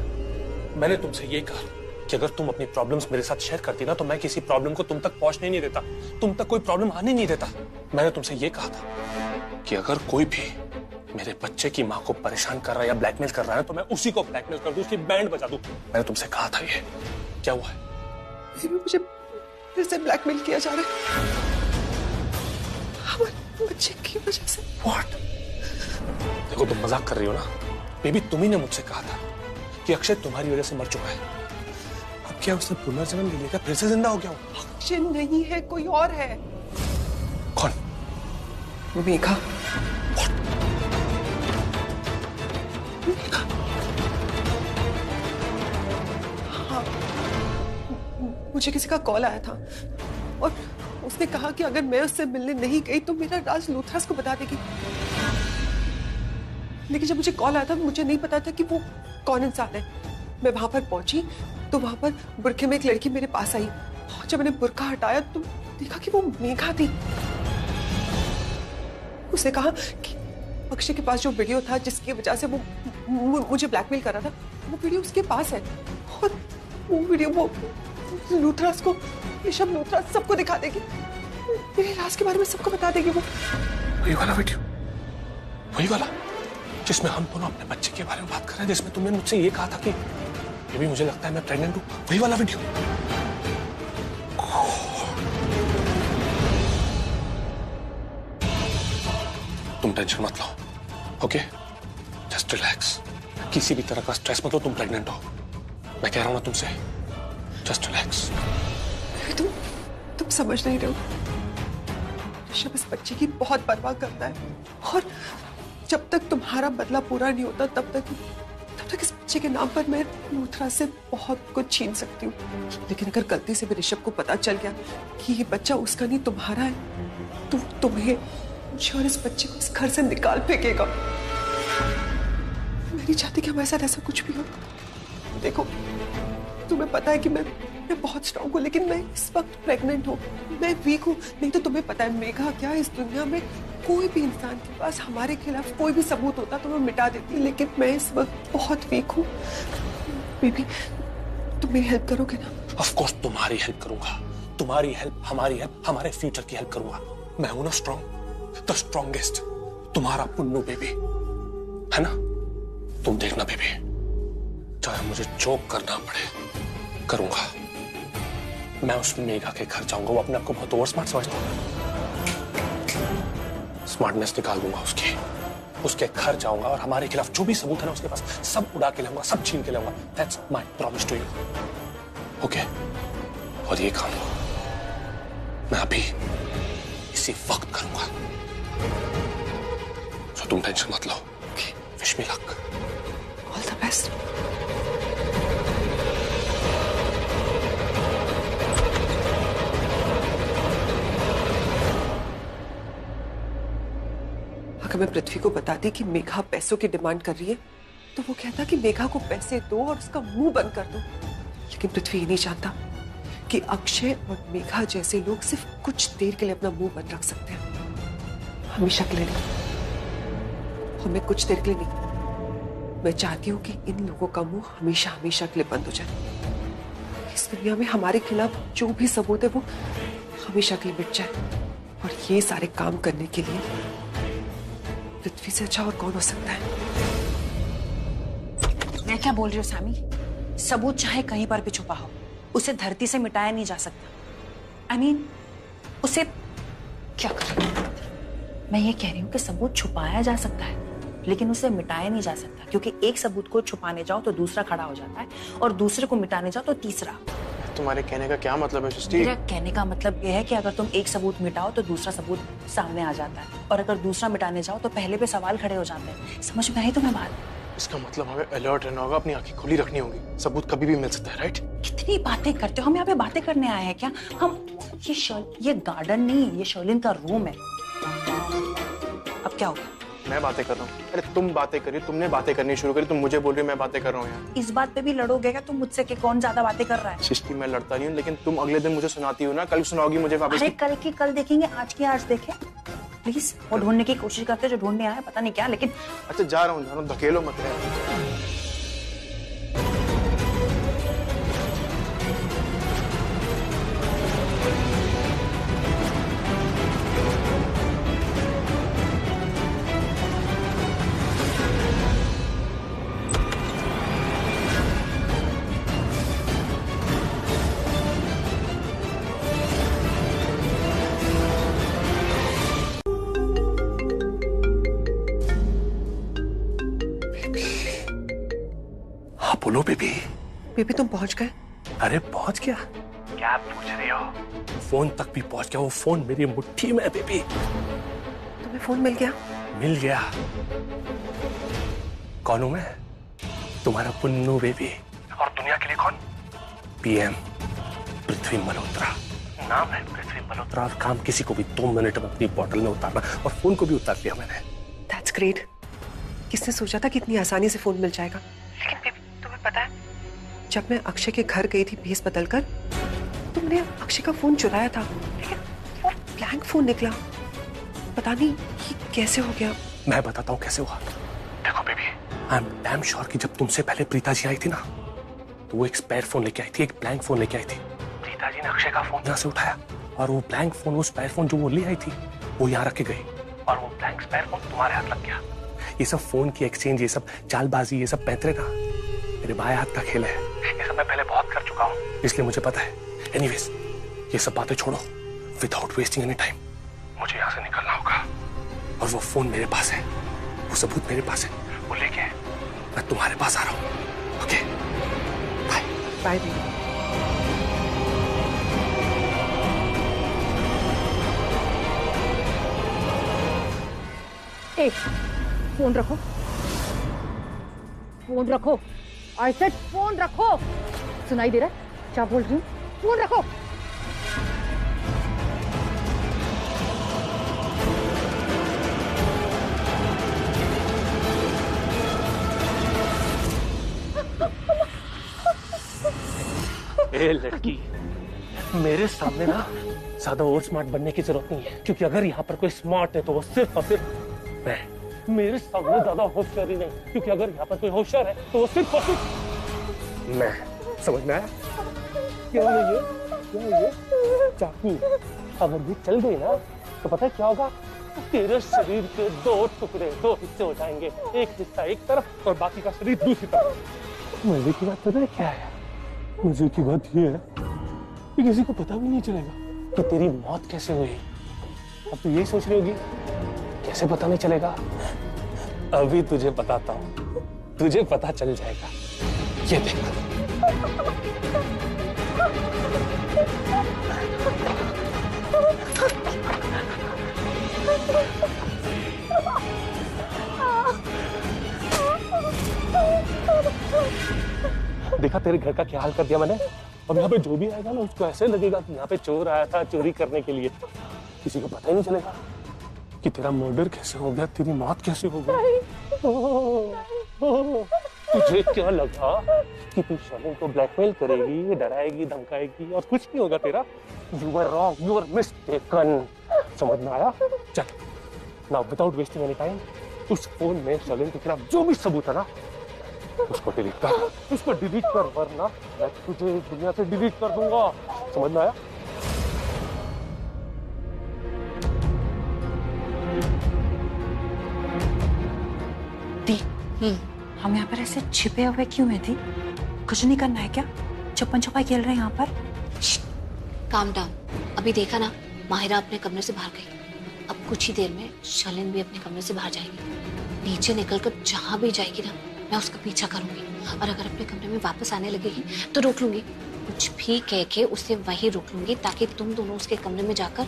मैंने तुमसे ये कहा कि अगर तुम अपनी प्रॉब्लम्स मेरे साथ शेयर करती ना तो मैं किसी प्रॉब्लम को तुम तक पहुंचने नहीं देता, तुम तक कोई प्रॉब्लम आने नहीं देता। मैंने तुमसे ये कहा था कि अगर कोई भी मेरे बच्चे की माँ को परेशान कर रहा है या ब्लैकमेल कर रहा है तो मैं उसी को ब्लैकमेल कर दूं, उसकी बैंड बजा दूं। मैंने तुमसे कहा था ये। क्या हुआ है? मुझे फिर से ब्लैकमेल किया जा रहा है हमारे बच्चे की वजह से। What? देखो तुम मजाक कर रही हो ना बेबी। तुम्ही ने मुझसे कहा था कि अक्षय तुम्हारी वजह से मर चुका है। अब क्या उसने पुनर्जन्म ले लिया? फिर से जिंदा हो गया? अक्षय नहीं है, कोई और है। कौन? मेघा। हाँ, मुझे किसी का कॉल आया था और उसने कहा कि अगर मैं उससे मिलने नहीं गई तो मेरा राज लूथरास को बता देगी। लेकिन जब मुझे कॉल आया था मुझे नहीं पता था कि वो कौन इंसान है। मैं वहां पर पहुंची तो वहां पर बुरखे में एक लड़की मेरे पास आई। जब मैंने बुरखा हटाया तो देखा कि वो मेघा थी। उसने कहा कि अक्षय के पास जो वीडियो था जिसकी वजह से वो मुझे ब्लैकमेल कर रहा था, वो वीडियो उसके पास है और वो वीडियो वो लूथरास को, ऋषभ लूथरास सबको दिखा देगी। मेरे राज के बारे में सबको बता देगी। वो वही वाला वीडियो, वही वाला जिसमें हम दोनों अपने बच्चे के बारे में बात कर रहे हैं, जिसमें तुमने मुझसे ये कहा था कि ये भी मुझे लगता है मैं प्रेग्नेंट हूं। वही वाला वीडियो। तुम टेंशन मत लो, ओके? Just relax. किसी भी तरह का स्ट्रेस मत लो। तुम प्रेग्नेंट हो, मैं कह रहा हूं ना तुमसे। Just relax. तुम समझ नहीं रहे हो। ऋषभ इस बच्चे की बहुत परवाह करता है और जब तक तुम्हारा बदला पूरा नहीं होता तब तक इस बच्चे के नाम पर मैं लूथरास से बहुत कुछ छीन सकती हूँ। लेकिन अगर गलती से भी ऋषभ को पता चल गया कि ये बच्चा उसका नहीं तुम्हारा है तो तुम्हें, मुझे और इस बच्चे को इस घर से निकाल फेंकेगा। मैं नहीं चाहती कि हमारे साथ ऐसा कुछ भी हो। देखो तुम्हें पता है कि मैं बहुत स्ट्रांग हूँ, लेकिन मैं इस वक्त प्रेग्नेंट हूँ, मैं वीक हूँ। नहीं तो तुम्हें पता है मेघा क्या, इस दुनिया में कोई भी इंसान के पास हमारे खिलाफ कोई भी सबूत होता तो मैं मिटा देती, लेकिन मैं इस वक्त बहुत वीक हूँ। बेबी तुम मेरी हेल्प करोगे ना? ऑफ कोर्स तुम्हारी हेल्प करूंगा। तुम्हारी हेल्प, हमारी हेल्प, हमारे फ्यूचर की हेल्प करूंगा। मैं हूं ना स्ट्रांग, द स्ट्रॉन्गेस्ट। तुम्हारा पुन्नू बेबी है ना? तुम देखना बेबी, चाहे मुझे चोक करना पड़े करूंगा। मैं उस मेघा के घर जाऊंगा। वो अपने आप को बहुत ओवर स्मार्ट समझता है। स्मार्टनेस निकाल दूंगा उसकी। उसके घर जाऊंगा और हमारे खिलाफ जो भी सबूत है ना उसके पास सब उड़ा के लाऊंगा, सब छीन के लाऊंगा। That's my promise to you, okay? और ये काम मैं अभी इसी वक्त करूंगा। तो तुम टेंशन मत लो। Wish me luck. All the best. अगर मैं पृथ्वी को बताती कि मेघा पैसों की डिमांड कर रही है तो वो कहता कि मेघा को पैसे दो और उसका मुंह बंद कर दो। लेकिन पृथ्वी ये नहीं जानता कि अक्षय और मेघा जैसे लोग सिर्फ कुछ देर के लिए अपना मुंह बंद रख सकते हैं, हमेशा के लिए नहीं। और मैं कुछ देर के लिए नहीं, मैं चाहती हूँ कि इन लोगों का मुंह हमेशा हमेशा के लिए बंद हो जाए। इस दुनिया में हमारे खिलाफ जो भी सबूत है वो हमेशा के लिए मिट जाए। और ये सारे काम करने के लिए पृथ्वी से अच्छा और कौन हो सकता है? मैं क्या बोल रही हूँ सामी? सबूत चाहे कहीं पर भी छुपा हो, उसे धरती से मिटाया नहीं जा सकता। I mean, उसे क्या करें? मैं ये कह रही हूँ कि सबूत छुपाया जा सकता है लेकिन उसे मिटाया नहीं जा सकता, क्योंकि एक सबूत को छुपाने जाओ तो दूसरा खड़ा हो जाता है और दूसरे को मिटाने जाओ तो तीसरा। तुम्हारे कहने का क्या मतलब है सृष्टि? मेरा कहने का मतलब यह है कि अगर तुम एक सबूत मिटाओ तो दूसरा सबूत सामने आ जाता है, और अगर दूसरा मिटाने जाओ तो पहले पे सवाल खड़े हो जाते हैं। समझ में आई तुम्हें बात? इसका मतलब हमें अलर्ट रहना होगा, अपनी आंखें खुली रखनी होगी। सबूत कभी भी मिल सकता है, राइट? कितनी बातें करते हो? हम यहाँ पे बातें करने आए हैं क्या? हम ये गार्डन नहीं, ये शर्लिन का रूम है। अब क्या होगा? मैं बातें कर रहा हूँ। अरे तुम बातें करी, तुमने बातें करनी शुरू करी, तुम मुझे बोल रही हो मैं बातें कर रहा हूँ यार। इस बात पे भी लड़ोगे क्या तुम मुझसे कि कौन ज्यादा बातें कर रहा है? सृष्टि मैं लड़ता नहीं हूँ, लेकिन तुम अगले दिन मुझे सुनाती हो ना, कल सुनाओगी मुझे वापस। अरे कल की कल देखेंगे, आज की आज देखें प्लीज। वो ढूंढने की कोशिश करते जो ढूंढने आया पता नहीं क्या, लेकिन अच्छा जा रहा हूँ, धकेलो मत यार। बोलो बेबी। बेबी तुम पहुंच गए? अरे पहुंच गया? क्या पूछ रही हो? फोन तक भी पहुंच गया, वो फोन मेरी मुट्ठी में है बेबी। तुम्हें फोन मिल गया? मिल गया। कौन हूं मैं? तुम्हारा पुन्नू बेबी। और दुनिया के लिए कौन? पीएम पृथ्वी मल्होत्रा। नाम है पृथ्वी मल्होत्रा और काम किसी को भी 2 मिनट में अपनी बोतल में उतारना, और फोन को भी उतार लिया मैंने। That's great। किसने सोचा था कि इतनी आसानी से फोन मिल जाएगा? लेकिन बेबी तुम्हें पता है, जब मैं अक्षय के घर गई थी भेस बदलकर, तुमने अक्षय का फोन चुराया था, लेकिन वो ब्लैंक फोन निकला। पता नहीं ये कैसे हो गया। मैं बताता हूँ कैसे हुआ। देखो baby, I am damn sure कि जब तुमसे पहले प्रीता जी आई थी ना, तो वो एक स्पेयर फोन लेके आई थी, एक ब्लैंक फोन लेके आई थी। प्रीता जी ने अक्षय का फोन यहाँ से उठाया, और वो ब्लैंक फोन, वो स्पेयर फोन जो वो ले आई थी, वो यहाँ रख के गई, और वो ब्लैंक स्पेयर फोन तुम्हारे हाथ लग गया। ये सब फोन की एक्सचेंज, ये सब चालबाजी, ये सब पैंतरे ना मेरे भाई हाथ का खेल है। ये सब मैं पहले बहुत कर चुका हूँ, इसलिए मुझे पता है। एनीवेज, ये सब बातें छोड़ो, विदाउट वेस्टिंग एनी टाइम मुझे यहाँ से निकलना होगा। और वो फोन मेरे पास है, वो सबूत मेरे पास है, वो लेके मैं तुम्हारे पास आ रहा हूँ। Okay bye. Bye baby. Phone रखो, फोन रखो। आई सेड फोन रखो। सुनाई दे रहा है क्या बोल रही हूँ? फोन रखो। ए लड़की, मेरे सामने ना ज्यादा और स्मार्ट बनने की जरूरत नहीं है, क्योंकि अगर यहाँ पर कोई स्मार्ट है तो वो सिर्फ और सिर्फ मैं। मेरे सामने ज्यादा होशियारी नहीं, क्योंकि अगर यहाँ पर कोई होशियार है तो वो सिर्फ और सिर्फ मैं। समझ में आया? क्या है ये? क्या है ये? चाकू। अगर ये चल गई ना तो पता है क्या होगा? तेरे शरीर के 2 टुकड़े, 2 हिस्से हो जाएंगे, एक हिस्सा एक तरफ और बाकी का शरीर दूसरी तरफ। मजे की बात पता है क्या है? मजे की बात ये है कि किसी को पता भी नहीं चलेगा कि तेरी मौत कैसे हुई। अब तू यही सोच रही होगी कैसे पता नहीं चलेगा? अभी तुझे बताता हूँ, तुझे पता चल जाएगा। ये देख। देखा तेरे घर का क्या हाल कर दिया मैंने। अब यहाँ पे जो भी आएगा ना उसको ऐसे लगेगा कि यहाँ पे चोर आया था चोरी करने के लिए। किसी को पता ही नहीं चलेगा कि तेरा मर्डर कैसे हो गया, तेरी मौत कैसे हो गई। तुझे क्या लगा कि तू शर्लिन को ब्लैकमेल करेगी, डराएगी, धमकाएगी और कुछ नहीं होगा तेरा? You were wrong, you were mistaken। समझ में आया? चल, now without wasting any time, उस फोन में शर्लिन के खिलाफ जो भी सबूत है ना उसको डिलीट कर, उसको डिलीट कर, वरना मैं तुझे दुनिया से डिलीट कर दूंगा। समझ में आया? हम यहाँ पर ऐसे छिपे हुए क्यों हैं? थी कुछ नहीं करना है क्या? छप्पन छुपाई खेल रहे हैं यहाँ पर? Calm down. अभी देखा ना, माहिरा अपने कमरे से बाहर गई। अब कुछ ही देर में शर्लिन भी अपने कमरे से बाहर जाएगी। नीचे निकलकर जहां भी जाएगी ना, मैं उसका पीछा करूंगी, और अगर अपने कमरे में वापस आने लगेगी तो रोक लूंगी। कुछ भी कह के उसे वहीं रोक लूंगी, ताकि तुम दोनों उसके कमरे में जाकर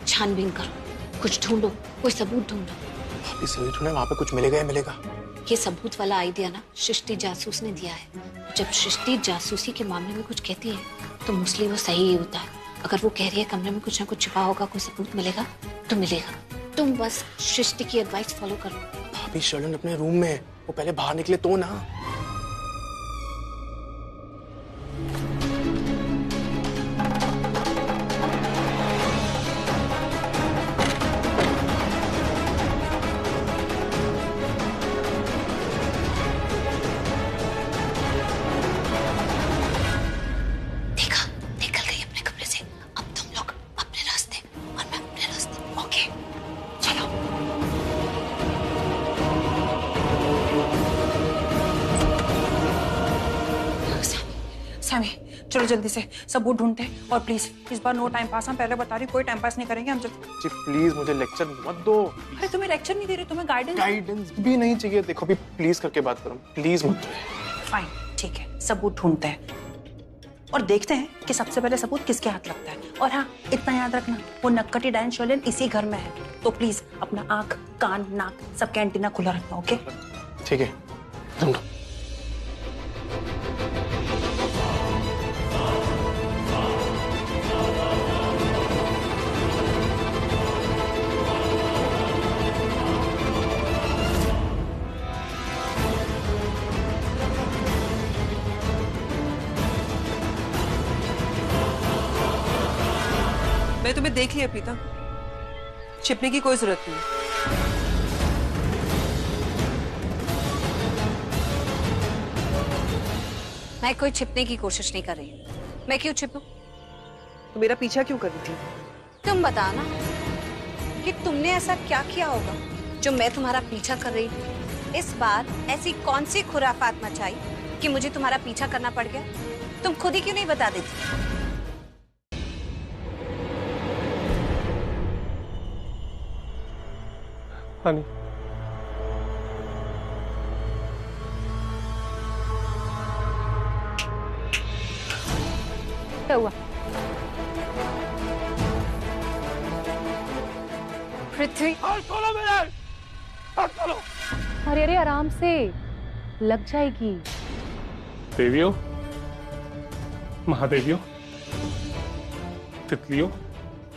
छानबीन करो, कुछ ढूंढो, कोई सबूत ढूंढो। इसलिए वहाँ पे कुछ मिलेगा ही मिलेगा। ये सबूत वाला आइडिया ना सृष्टि जासूस ने दिया है। जब सृष्टि जासूसी के मामले में कुछ कहती है तो मोस्टली वो सही ही होता है। अगर वो कह रही है कमरे में कुछ ना कुछ छिपा होगा, कोई सबूत मिलेगा तो मिलेगा। तुम बस सृष्टि की एडवाइस फॉलो करो। भाभी शर्लिन अपने रूम में है, वो पहले बाहर निकले तो ना। सैमी चलो जल्दी से सबूत ढूंढते हैं, और प्लीज इस बार नो टाइम पास। हम पहले बता रही कोई टाइम पास नहीं करेंगे हम। जी प्लीज मुझे लेक्चर मत दो। अरे तुम्हें लेक्चर नहीं दे रही, तुम्हें गाइडेंस भी नहीं चाहिए। देखो भी प्लीज करके बात करो, प्लीज मत दो। फाइन ठीक है, सबूत ढूंढते हैं और देखते हैं कि सबसे पहले सबूत किसके हाथ लगता है। और हाँ इतना याद रखना, वो नक्कटी डायन शर्लिन इसी घर में है, तो प्लीज अपना आंख कान नाक सबका एंटीना खुला रखना। ओके ठीक है ढूंढो। मैं तुम्हें देख लिया प्रीता, छिपने की कोई जरूरत नहीं। मैं कोई छिपने की कोशिश नहीं कर रही। मैं क्यों छिपूं? तो मेरा पीछा क्यों कर रही थी? तुम बताना कि तुमने ऐसा क्या किया होगा जो मैं तुम्हारा पीछा कर रही हूँ। इस बार ऐसी कौन सी खुराफात मचाई कि मुझे तुम्हारा पीछा करना पड़ गया? तुम खुद ही क्यों नहीं बता देती? हनी क्या हुआ? पृथ्वी खोलो मेरे, खोलो। अरे अरे आराम से, लग जाएगी। देवियों, महादेवियों, तितलियों,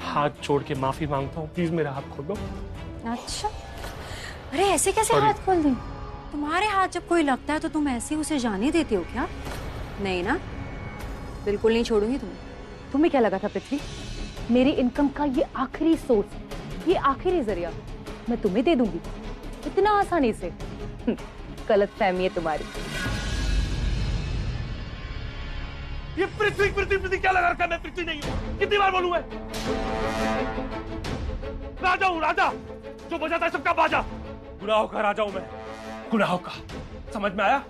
हाथ जोड़ के माफी मांगता हूँ, प्लीज मेरा हाथ खोलो। अच्छा, अरे ऐसे कैसे हाथ खोल दें? तुम्हारे हाथ जब कोई लगता है तो तुम ऐसे उसे जाने देते हो क्या? नहीं ना, बिल्कुल नहीं छोड़ूंगी तुम्हें। तुम्हें क्या लगा था पृथ्वी, मेरी इनकम का ये आखिरी सोर्स, ये आखिरी जरिया मैं तुम्हें दे दूंगी इतना आसानी से? गलत फहमी है तुम्हारी। ये पृथ्वी पृथ्वी पृथ्वी क्या लगा रखा? मैं पृथ्वी नहीं हूँ, कितनी बार बोलूं मैं? राजा हूँ, राजा जो बजाता है सबका बाजा। गुनाहों का राजा हूं मैं, गुनाहों का। समझ में आया?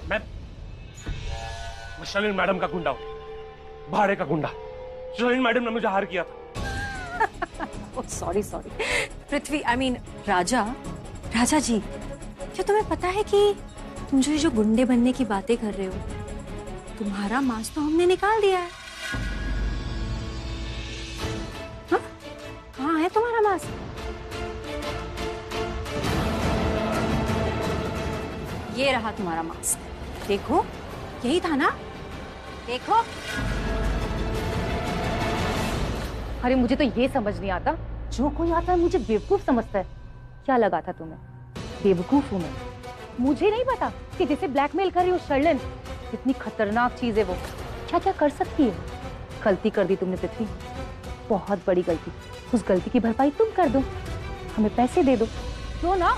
मैं शर्लिन मैडम का गुंडा हूं, भाड़े का गुंडा। शर्लिन मैडम ने मुझे हार किया था। सॉरी पृथ्वी, आई मीन राजा जी, क्या तुम्हें पता है कि तुम जो गुंडे बनने की बातें कर रहे हो, तुम्हारा मांस तो हमने निकाल दिया है। हाँ? कहाँ है तुम्हारा मांस? ये रहा तुम्हारा मांस, देखो यही था ना, देखो। अरे मुझे तो ये समझ नहीं आता, जो कोई आता है मुझे बेवकूफ समझता है। क्या लगा था तुम्हें बेवकूफ हूं मैं? मुझे नहीं पता कि जिसे ब्लैकमेल कर रही हो शर्लिन, कितनी खतरनाक चीज है वो, क्या क्या कर सकती है। गलती कर दी तुमने पृथ्वी, बहुत बड़ी गलती। उस गलती की भरपाई तुम कर दो, हमें पैसे दे दो ना।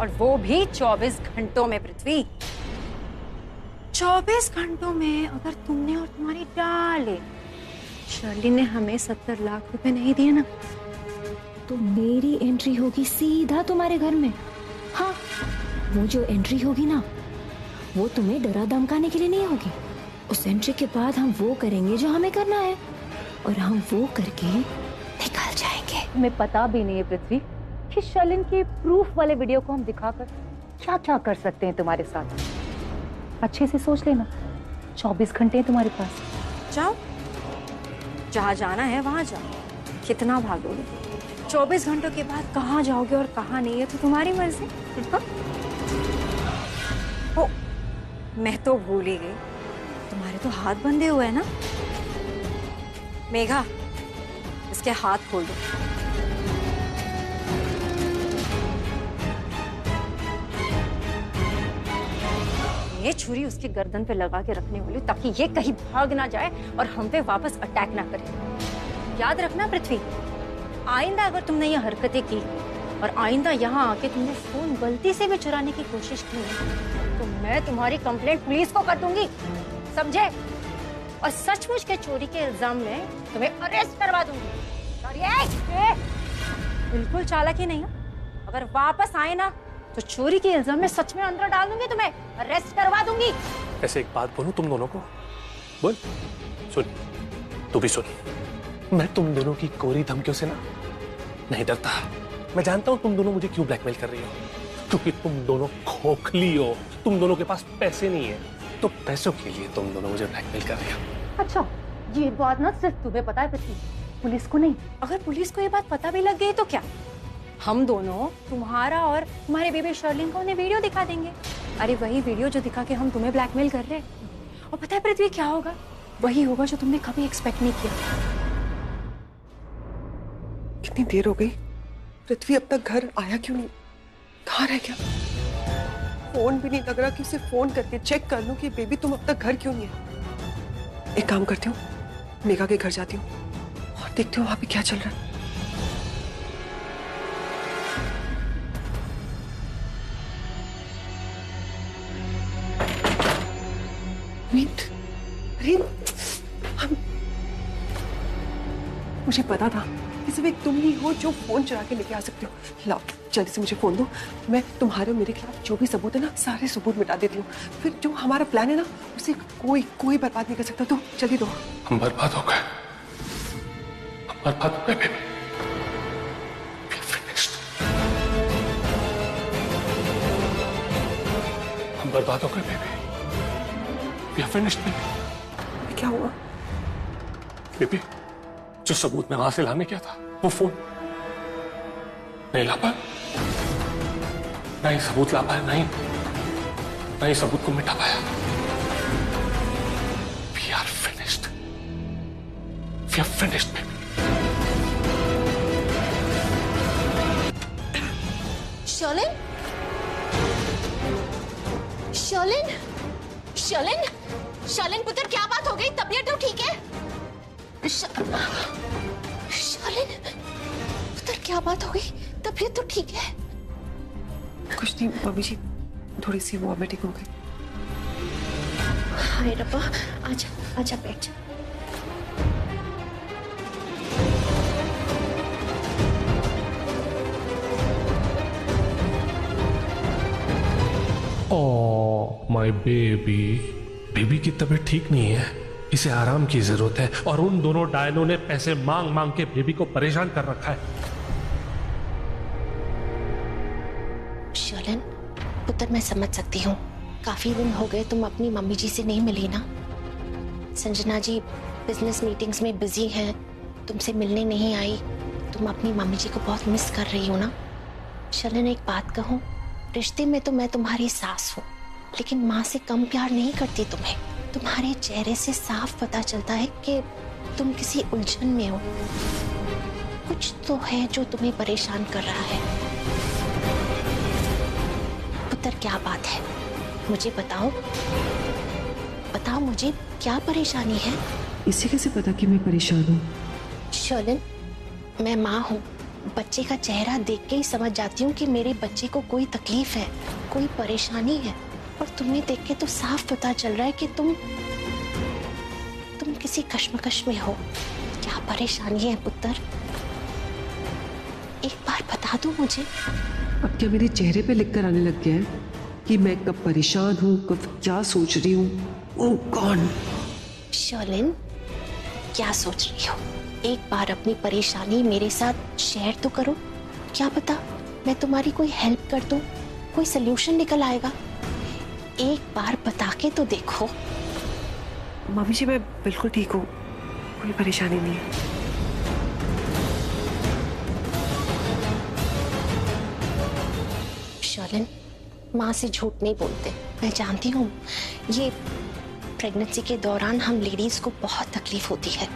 और वो भी 24 घंटों में पृथ्वी। 24 घंटों में अगर तुमने और तुम्हारी डाले शर्लिन ने हमें 70 लाख रुपए नहीं दिए ना, तो मेरी एंट्री होगी सीधा तुम्हारे घर में। हाँ, वो जो एंट्री होगी ना, वो तुम्हें डरा धमकाने के लिए नहीं होगी। उस एंट्री के बाद हम वो करेंगे जो हमें करना है, और हम वो करके निकल जाएंगे। तुम्हें पता भी नहीं है पृथ्वी कि शर्लिन के प्रूफ वाले वीडियो को हम दिखाकर क्या क्या कर सकते हैं तुम्हारे साथ। अच्छे से सोच लेना, 24 घंटे हैं तुम्हारे पास। जाओ, जहाँ जाना है वहां जाओ, कितना भागोगे? 24 घंटों के बाद कहाँ जाओगे और कहाँ नहीं है तो तुम्हारी मर्जी। ओ, मैं तो भूल ही गई, तुम्हारे तो हाथ बंधे हुए हैं ना। मेघा, इसके हाथ खोल दो। ये छुरी उसके गर्दन पे लगा के रखने वाली हूँ, ताकि ये कहीं भाग ना जाए और हम पे वापस अटैक ना करे। याद रखना पृथ्वी, आइंदा अगर तुमने ये हरकतें की और आइंदा यहाँ आके तुमने फोन गलती से भी चुराने की कोशिश की तो मैं तुम्हारी कंप्लेंट पुलिस को कर दूंगी, समझे? और सचमुच के चोरी के इल्जाम में तुम्हें अरेस्ट करवा दूंगी। बिल्कुल चालाकी नहीं है, अगर वापस आए ना तो चोरी के इल्जाम में सच में अंदर डाल दूंगी, तुम्हें अरेस्ट करवा दूंगी। ऐसे एक बात बोलूं तुम दोनों को, बोल। सुन, तू भी सुन, मैं तुम दोनों की कोरी धमकियों से ना नहीं डरता। मैं जानता हूं तुम दोनों मुझे क्यों ब्लैकमेल कर रही हो, क्योंकि तुम दोनों खोखली हो, तुम दोनों के पास पैसे नहीं है, तो पैसों के लिए तुम दोनों मुझे ब्लैकमेल कर रही हो। अच्छा, ये बात ना सिर्फ तुम्हें पता है पृथ्वी, पुलिस को नहीं। अगर पुलिस को ये बात पता भी लग गई तो क्या, हम दोनों तुम्हारा और तुम्हारे बेबी शर्लिन को उन्हें वीडियो दिखा देंगे। अरे वही वीडियो जो दिखा के हम तुम्हें ब्लैकमेल कर रहे हैं। और पता है पृथ्वी क्या होगा, वही होगा जो तुमने कभी एक्सपेक्ट नहीं किया। कितनी देर हो गई, पृथ्वी अब तक घर आया क्यों नहीं? कहाँ रह गया? फोन भी नहीं लग रहा कि उसे फोन करके चेक कर लूं कि बेबी तुम अब तक घर क्यों नहीं है। एक काम करती हूँ, मेघा के घर जाती हूँ और देखती हूँ वहां पे क्या चल रहा है। मुझे पता था कि सिर्फ एक तुम ही हो जो फोन चुरा के लेके आ सकते हो। लाओ जल्दी से मुझे फोन दो, मैं तुम्हारे और मेरे खिलाफ जो भी सबूत है ना सारे सबूत मिटा देती हूँ। फिर जो हमारा प्लान है ना उसे कोई बर्बाद नहीं कर सकता। तो जल्दी दो। हम बर्बाद हो गए, हम बर्बाद हो गए बेबी। हम बर्बाद हो गए baby. We are finished, baby। क्या हुआ? बेबी, जो सबूत मैं वहां से लाने क्या था, वो फोन नहीं ला पाया, नहीं सबूत ला पाया, नहीं सबूत को मिटा पाया। We are finished। We are finished, baby। Sherlyn, Sherlyn, Sherlyn, Sherlyn पुत्र, क्या बात हो गई? तबीयत तो ठीक है? शर्लिन पुत्र, क्या बात हो गई? तबीयत तो ठीक है? कुछ नहीं मम्मी जी, थोड़ी सी वॉमिटिंग हो गई। हाय रब्बा, आजा आजा बैठ जा। ओह माय बेबी, बेबी की तबीयत ठीक नहीं है, इसे आराम की जरूरत है। और उन दोनों डायनों ने पैसे मांग मांग के बेबी को परेशान कर रखा है। शर्लिन पुत्र, मैं समझ सकती हूँ, काफी दिन हो गए तुम अपनी मम्मी जी से नहीं मिली ना। संजना जी बिजनेस मीटिंग्स में बिजी हैं, तुमसे मिलने नहीं आई। तुम अपनी मम्मी जी को बहुत मिस कर रही हो ना। शर्लिन एक बात कहूँ, रिश्ते में तो मैं तुम्हारी सास हूँ, लेकिन माँ से कम प्यार नहीं करती तुम्हें। तुम्हारे चेहरे से साफ पता चलता है कि तुम किसी उलझन में हो। कुछ तो है जो तुम्हें परेशान कर रहा है। पुत्र, क्या बात है? मुझे बताओ, बताओ मुझे, क्या परेशानी है? इसे कैसे पता कि मैं परेशान हूँ? शर्लिन, मैं माँ हूँ, बच्चे का चेहरा देख के ही समझ जाती हूँ कि मेरे बच्चे को कोई तकलीफ है, कोई परेशानी है। और तुम्हें देख के तो साफ पता चल रहा है कि तुम किसी कश्मकश में हो। क्या परेशानी है पुत्र? एक बार बता दो मुझे। अब क्या मेरे चेहरे पे लिख कर आने लग गया है कि मैं कब परेशान हूँ, कब क्या सोच रही हूँ? ओह गॉड। शर्लिन, क्या सोच रही हो? एक बार अपनी परेशानी मेरे साथ शेयर तो करो। क्या पता मैं तुम्हारी कोई हेल्प कर दूं, कोई सलूशन निकल आएगा। एक बार बता के तो देखो। मम्मी जी मैं बिल्कुल ठीक हूँ, कोई परेशानी नहीं है। शर्लिन, माँ से झूठ नहीं बोलते। मैं जानती हूँ ये प्रेगनेंसी के दौरान हम लेडीज को बहुत तकलीफ होती है।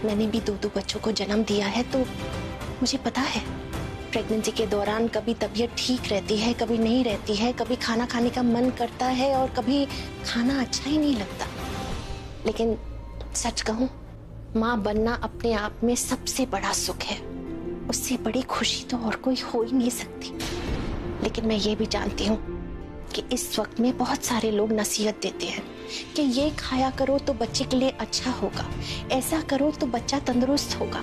मैंने भी दो बच्चों को जन्म दिया है तो मुझे पता है। प्रेगनेंसी के दौरान कभी तबीयत ठीक रहती है, कभी नहीं रहती है, कभी खाना खाने का मन करता है और कभी खाना अच्छा ही नहीं लगता। लेकिन सच कहूं, माँ बनना अपने आप में सबसे बड़ा सुख है। उससे बड़ी खुशी तो और कोई हो ही नहीं सकती। लेकिन मैं ये भी जानती हूँ कि इस वक्त में बहुत सारे लोग नसीहत देते हैं कि ये खाया करो तो बच्चे के लिए अच्छा होगा, ऐसा करो तो बच्चा तंदुरुस्त होगा।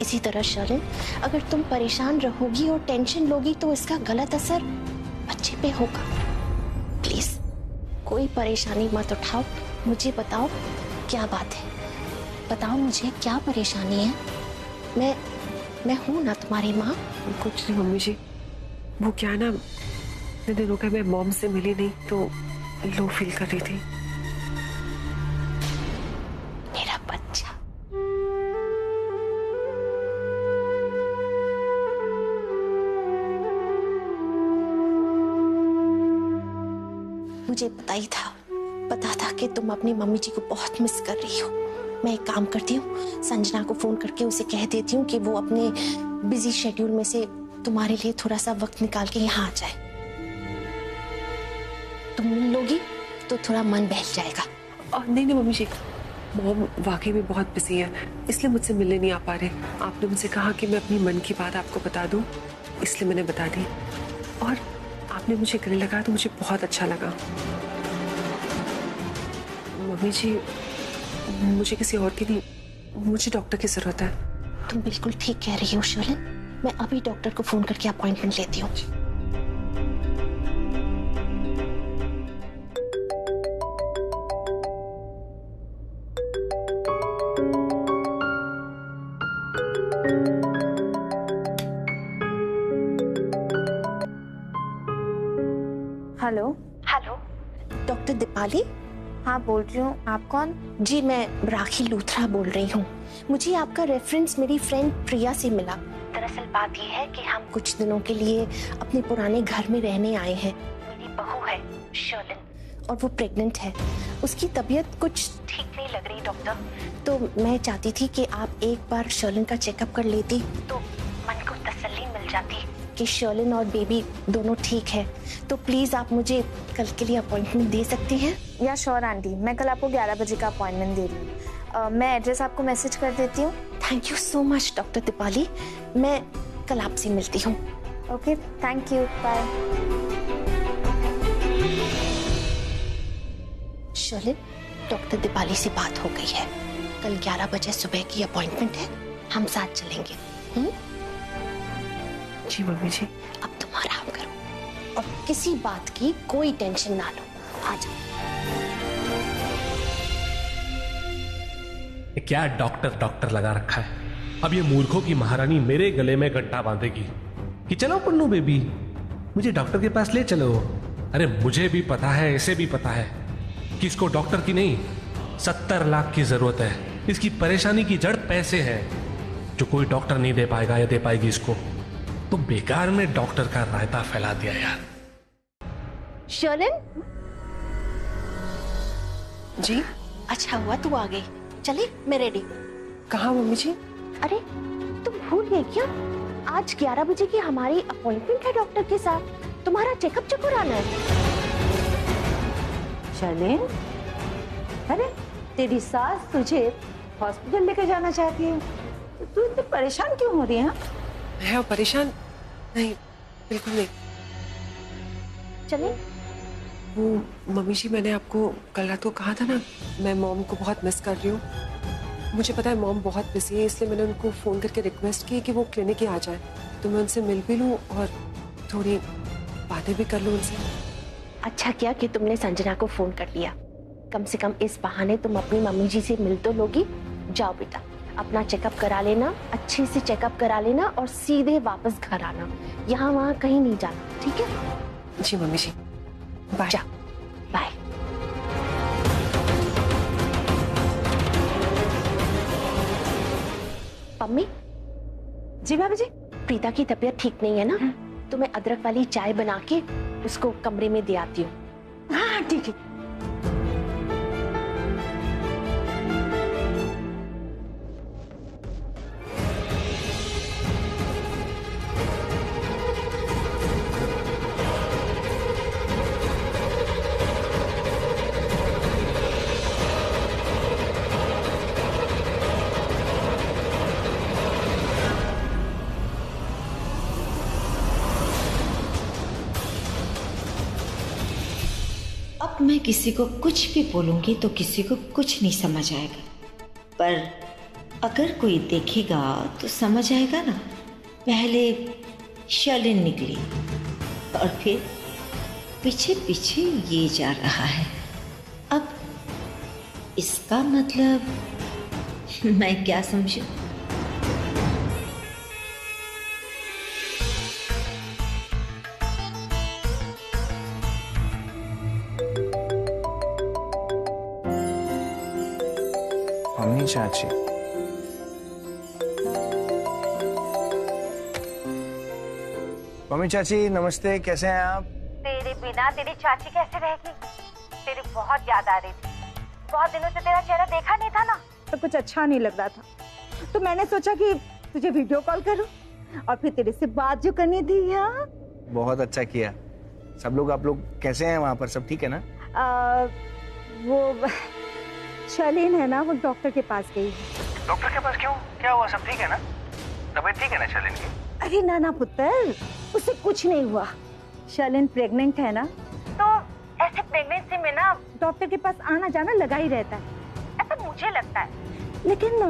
इसी तरह शर्लिन, अगर तुम परेशान रहोगी और टेंशन लोगी तो इसका गलत असर बच्चे पे होगा। प्लीज कोई परेशानी मत उठाओ, मुझे बताओ क्या बात है, बताओ मुझे क्या परेशानी है। मैं हूं ना तुम्हारी माँ। कुछ नहीं मम्मी जी, वो क्या है ना, इतने दिनों का मैं मॉम से मिली नहीं तो लो फील कर रही थी। मेरा बच्चा। मुझे पता था कि तुम अपनी मम्मी जी को बहुत मिस कर रही हो। मैं एक काम करती हूँ, संजना को फोन करके उसे कह देती हूँ कि वो अपने बिजी शेड्यूल में से तुम्हारे लिए थोड़ा सा वक्त निकाल के यहाँ आ जाए। तुम मिल लोगी तो थोड़ा मन बहल जाएगा। नहीं मम्मी जी, मॉम वाकई में बहुत बिजी है, इसलिए मुझसे मिलने नहीं आ पा रहे। आपने मुझसे कहा कि मैं अपनी मन की बात आपको बता दूं, इसलिए मैंने बता दी। और आपने मुझे गले लगाया तो मुझे बहुत अच्छा लगा। मम्मी जी, मुझे किसी और की नहीं, मुझे डॉक्टर की जरूरत है। तुम बिल्कुल ठीक कह रही हो शर्लिन, मैं अभी डॉक्टर को फोन करके अपॉइंटमेंट लेती हूँ। हेलो। डॉक्टर दीपाली? हाँ बोल रही हूँ, आप कौन? जी मैं राखी लूथरा बोल रही हूँ। मुझे आपका रेफरेंस मेरी फ्रेंड प्रिया से मिला। दरअसल बात यह है कि हम कुछ दिनों के लिए अपने पुराने घर में रहने आए हैं। मेरी बहू है शर्लिन और वो प्रेग्नेंट है। उसकी तबीयत कुछ ठीक नहीं लग रही डॉक्टर, तो मैं चाहती थी कि आप एक बार शर्लिन का चेकअप कर लेती तो मन को तसल्ली मिल जाती कि शर्लिन और बेबी दोनों ठीक है। तो प्लीज आप मुझे कल के लिए अपॉइंटमेंट दे सकती हैं? या श्योर आंटी, मैं कल आपको 11 बजे का अपॉइंटमेंट दे रही हूँ। मैं एड्रेस आपको मैसेज कर देती हूँ। Thank you so much doctor Deepali, मैं कल आपसे मिलती हूँ। Okay, thank you, bye. Sharlin, doctor Deepali से बात हो गई है। कल 11 बजे सुबह की अपॉइंटमेंट है, हम साथ चलेंगे। जी मम्मी जी। अब तुम आराम करो और किसी बात की कोई टेंशन ना लो। आ जाओ। क्या डॉक्टर लगा रखा है। अब ये मूर्खों की महारानी मेरे गले में गट्टा बांधेगी कि चलो पन्नू बेबी, मुझे डॉक्टर के पास ले चलो। अरे मुझे भी पता है, इसे भी पता है कि इसको डॉक्टर की नहीं 70 लाख की जरूरत है। इसकी परेशानी की जड़ पैसे है जो कोई डॉक्टर नहीं दे पाएगा या दे पाएगी इसको। तो बेकार में डॉक्टर का रायता फैला दिया यार। शर्लिन जी। अच्छा हुआ तू आ गई। चले, मैं रेडी। कहाँ मम्मी जी? अरे तुम भूल गई क्या? आज 11 बजे की हमारी अपॉइंटमेंट है डॉक्टर के साथ। तुम्हारा चेकअप कराना है। शर्लिन, अरे तेरी सास तुझे हॉस्पिटल लेकर जाना चाहती है, तो तू इतनी परेशान क्यों हो रही है? मैं परेशान नहीं, बिल्कुल नहीं। चले। वो मम्मी जी, मैंने आपको कल रात को कहा था ना, मैं मॉम को बहुत मिस कर रही हूँ। मुझे पता है मॉम बहुत बिजी है, इसलिए मैंने उनको फोन करके रिक्वेस्ट की कि वो क्लिनिक ही आ जाए, तो मैं उनसे मिल भी लूँ और थोड़ी बातें भी कर लूँ उनसे। अच्छा किया कि तुमने संजना को फोन कर लिया। कम से कम इस बहाने तुम अपनी मम्मी जी से मिल तो लोगी। जाओ बेटा, अपना चेकअप करा लेना, अच्छे से चेकअप करा लेना और सीधे वापस घर आना। यहाँ वहाँ कहीं नहीं जाना, ठीक है? जी मम्मी जी, बाय। बाय। मम्मी जी भाभी जी। प्रीता की तबीयत ठीक नहीं है ना, तो मैं अदरक वाली चाय बना के उसको कमरे में दे आती हूँ। हाँ ठीक है। मैं किसी को कुछ भी बोलूंगी तो किसी को कुछ नहीं समझ आएगा, पर अगर कोई देखेगा तो समझ आएगा ना। पहले शर्लिन निकली और फिर पीछे पीछे ये जा रहा है। अब इसका मतलब मैं क्या समझूं? मम्मी चाची, मम्मी चाची नमस्ते, कैसे हैं आप? तेरे बिना तेरी चाची कैसे रहेगी? तेरी बहुत याद आ रही थी। बहुत दिनों से तेरा चेहरा देखा नहीं था ना, तो कुछ अच्छा नहीं लग रहा था, तो मैंने सोचा कि तुझे वीडियो कॉल करूं और फिर तेरे से बात जो करनी थी। हाँ, बहुत अच्छा किया। सब लोग, आप लोग कैसे हैं वहाँ पर? सब ठीक है ना? वो शर्लिन है ना, वो डॉक्टर के पास गई है। डॉक्टर के पास क्यों? क्या हुआ? सब ठीक है ना? तबीयत ठीक है ना शर्लिन की? अरे ना ना पुत्र, उसे कुछ नहीं हुआ। शर्लिन प्रेग्नेंट है ना, तो ऐसे प्रेगनेंसी में ना डॉक्टर के पास आना जाना लगा ही रहता है, ऐसा मुझे लगता है। लेकिन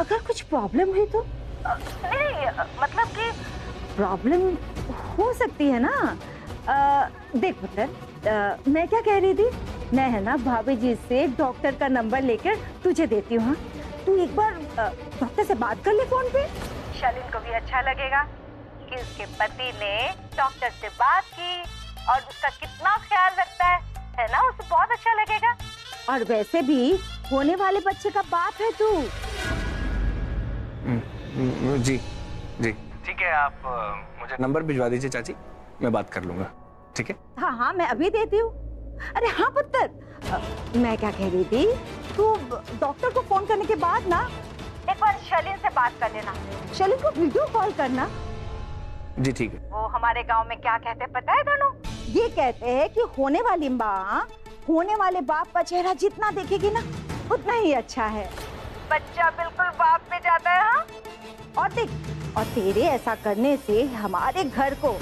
अगर कुछ प्रॉब्लम हुई तो? नहीं, मतलब कि प्रॉब्लम हो सकती है ना। देख पुत्र, मैं क्या कह रही थी, मैं है ना भाभी जी से डॉक्टर का नंबर लेकर तुझे देती हूँ। तू एक बार डॉक्टर से बात कर ले फोन पे। शर्लिन को भी अच्छा लगेगा कि उसके पति ने डॉक्टर से बात की और उसका कितना ख्याल रखता है ना, उसे बहुत अच्छा लगेगा। और वैसे भी होने वाले बच्चे का बाप है तू। जी जी ठीक है, आप मुझे नंबर भिजवा दीजिए चाची, मैं बात कर लूंगा। ठीक है? हाँ हाँ, मैं अभी देती हूँ। अरे हाँ पुत्र, मैं क्या कह रही थी, तू डॉक्टर को फोन करने के बाद ना एक बार शर्लिन से बात कर लेना, शर्लिन को वीडियो कॉल करना। जी ठीक है। वो हमारे गांव में क्या कहते हैं पता है दोनों? ये कहते हैं कि होने वाली माँ होने वाले बाप का चेहरा जितना देखेगी ना उतना ही अच्छा है। बच्चा बिल्कुल बाप पे जाता है। हाँ, और देख, और तेरे ऐसा करने से हमारे घर को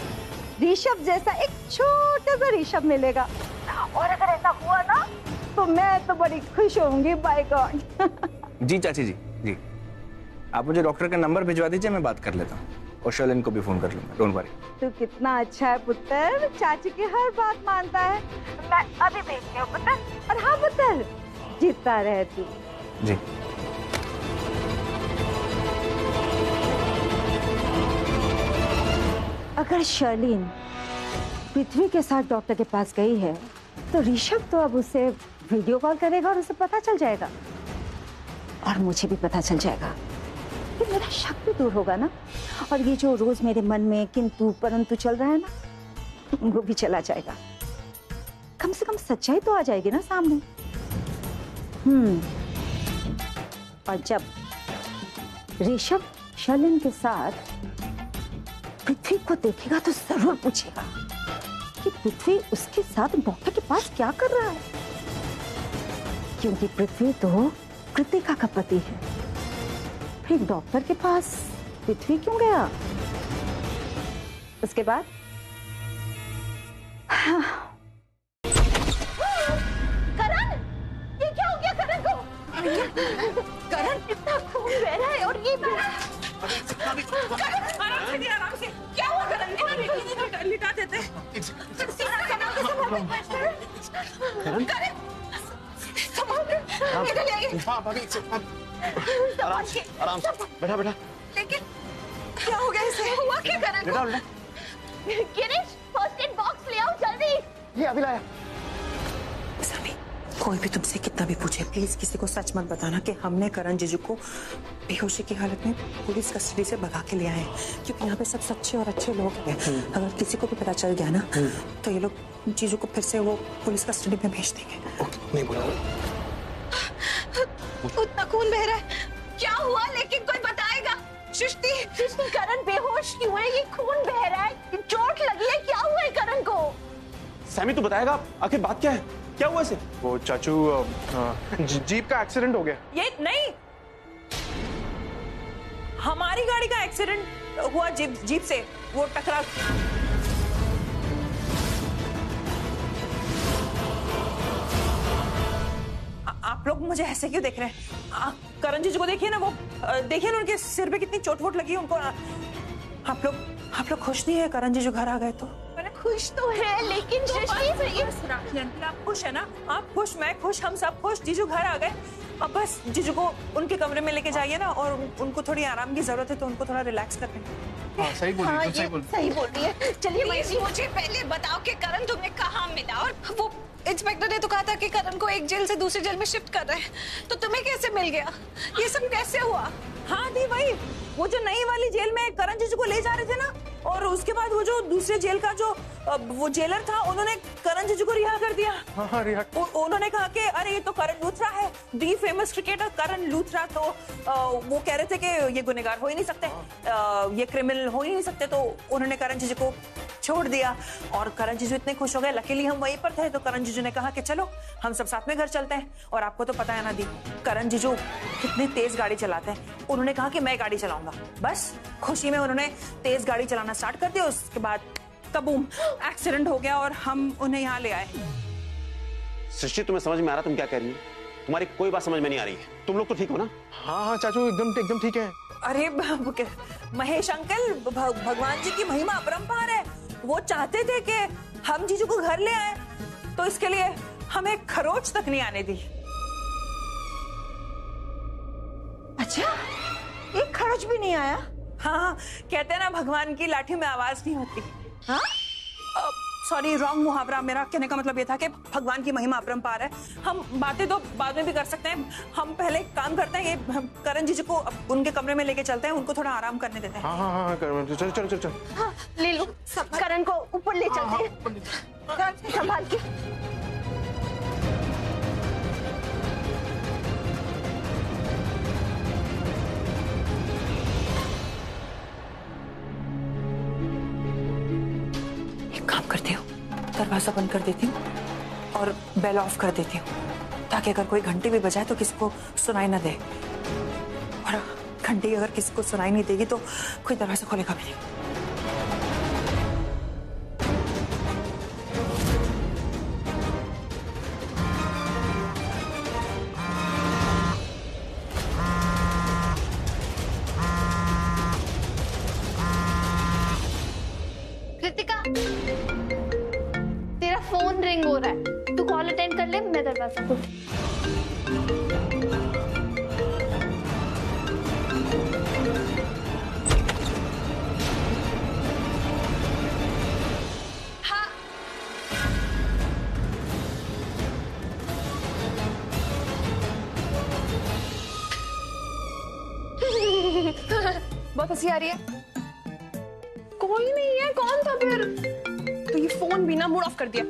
ऋषभ जैसा एक छोटा सा ऋषभ मिलेगा। और अगर ऐसा हुआ ना तो मैं तो बड़ी खुश होंगी। Bye God. जी चाची जी, जी आप मुझे डॉक्टर का नंबर भिजवा दीजिए, मैं बात कर लेता हूँ और शर्लिन को भी फोन कर लूंगा। Don't worry. तू कितना अच्छा है पुत्र, चाची की हर बात मानता है। मैं अभी भेजती हूँ पुत्र। और हाँ पुत्र, जीता रहे तू। जी। अगर शर्लिन पृथ्वी के साथ डॉक्टर के पास गई है तो ऋषभ तो अब उसे वीडियो कॉल करेगा और उसे पता चल जाएगा, और मुझे भी पता चल जाएगा कि मेरा शक भी दूर होगा ना, और ये जो रोज मेरे मन में किंतु परंतु चल रहा है ना, वो भी चला जाएगा। कम से कम सच्चाई तो आ जाएगी ना सामने। और जब ऋषभ शर्लिन के साथ पृथ्वी को देखेगा तो जरूर पूछेगा कि पृथ्वी उसके साथ डॉक्टर के पास क्या कर रहा है, क्योंकि पृथ्वी तो कृतिका का पति है। फिर डॉक्टर के पास पृथ्वी क्यों गया? उसके बाद करण, ये क्या हो गया करण को? करण इतना खून बह रहा है और ये आराम से, क्या हुआ करण? लिटा देते। आराम से बैठा बैठा। लेकिन क्या हो गया इसे? हुआ क्या करण को? गिरीश, फर्स्ट एड बॉक्स ले आओ जल्दी। ये अभी लाया। सभी, कोई भी तुमसे कितना भी पूछे, प्लीज किसी को सच मत बताना कि हमने करण जीजू को बेहोशी की हालत में पुलिस कस्टडी से भगा के ले आए, क्योंकि यहाँ पे सब सच्चे और अच्छे लोग हैं। अगर किसी को भी पता चल गया ना तो ये लोग जीजू को फिर से वो पुलिस कस्टडी में भेज देंगे। नहीं बोला। उतना खून बह रहा है, क्या हुआ? लेकिन कोई बताएगा? सृष्टि, करण बेहोश क्यों है? ये खून बह रहा है, चोट लगी है, क्या हुआ है करण को? सैमी तू बताएगा आखिर बात क्या है, क्या हुआ इसे? वो चाचू जीप का एक्सीडेंट हो गया। ये नहीं, हमारी गाड़ी का एक्सीडेंट हुआ जीप से, वो टकरा। आप लोग मुझे ऐसे क्यों देख रहे हैं? करण जीजू को देखिए ना, वो देखिए ना उनके सिर पे कितनी चोट वोट लगी है उनको। आप लोग खुश नहीं है करण जीजू घर आ गए तो? खुश तो है लेकिन आप खुश है ना? आप खुश, मैं खुश, हम सब खुश। जीजू घर आ गए, अब बस जीजू को उनके कमरे में लेके जाइए ना, और उनको थोड़ी आराम की जरूरत है तो उनको थोड़ा रिलैक्स कर दें। हाँ, सही बोल रही है, सही बोल रही है। चलिए मुझे पहले बताओ कि करण तुम्हें कहाँ मिला, और वो इंस्पेक्टर ने तो कहा था कि करण को एक जेल से दूसरी जेल में शिफ्ट कर रहे हैं, तो तुम्हें कैसे मिल गया? ये सब कैसे हुआ? हाँ दी भाई, वो जो नई वाली जेल में करण जीजू को ले जा रहे थे ना, और उसके बाद वो जो दूसरे जेल का जो वो जेलर था, उन्होंने करण जीजू को रिहा कर दिया। हाँ, रिहा। उन्होंने कहा कि अरे ये तो करण लूथरा है, दी फेमस क्रिकेटर करण लूथरा, तो वो कह रहे थे कि ये गुनहगार हो ही नहीं सकते, ये क्रिमिनल हो ही नहीं सकते, तो उन्होंने करण जीजू को छोड़ दिया। और करण जीजू इतने खुश हो गए, लकीली हम वहीं पर थे, तो करण जीजू ने कहा कि चलो हम सब साथ में घर चलते हैं। और आपको तो पता है ना दी, करण जीजू कितनी तेज गाड़ी चलाते हैं। उन्होंने कहा कि मैं गाड़ी चलाऊंगा, बस खुशी में उन्होंने तेज गाड़ी चलाना स्टार्ट कर दिया। उसके बाद कबूम, एक्सीडेंट हो गया और हम उन्हें यहाँ ले आए। सृष्टि, तुम्हें समझ में आ रहा तुम क्या कह रही हो? तुम्हारी कोई बात समझ में नहीं आ रही है। तुम लोग तो ठीक हो ना? हाँ चाचू, एकदम ठीक है। अरे महेश अंकल, भगवान जी की महिमा अपरंपार है। वो चाहते थे कि हम जीजू को घर ले आए, तो इसके लिए हमें खरोच तक नहीं आने दी। अच्छा, एक खरोच भी नहीं आया? हाँ, कहते हैं ना भगवान की लाठी में आवाज नहीं होती। हाँ? सॉरी, रॉन्ग मुहावरा। मेरा कहने का मतलब ये था कि भगवान की महिमा अपरंपार है। हम बातें तो बाद में भी कर सकते हैं, हम पहले काम करते हैं, ये करण जीजू को उनके कमरे में लेके चलते हैं, उनको थोड़ा आराम करने देते हैं। हाँ, चल। हाँ, ले लो, करण को ऊपर ले चलते हैं, संभाल के। काम करती हूँ, दरवाजा बंद कर देती हूँ और बेल ऑफ कर देती हूँ, ताकि अगर कोई घंटी भी बजाए तो किसी को सुनाई ना दे। और घंटी अगर किसी को सुनाई नहीं देगी तो कोई दरवाजा खोलेगा भी नहीं। कृतिका, तेरा फोन रिंग हो रहा है, तू कॉल अटेंड कर ले, मैं दरवाजा खोलती। हाँ। बहुत हंसी आ रही है। कोई नहीं है, कौन था फिर? तो ये फोन भी ना मूड ऑफ कर दिया।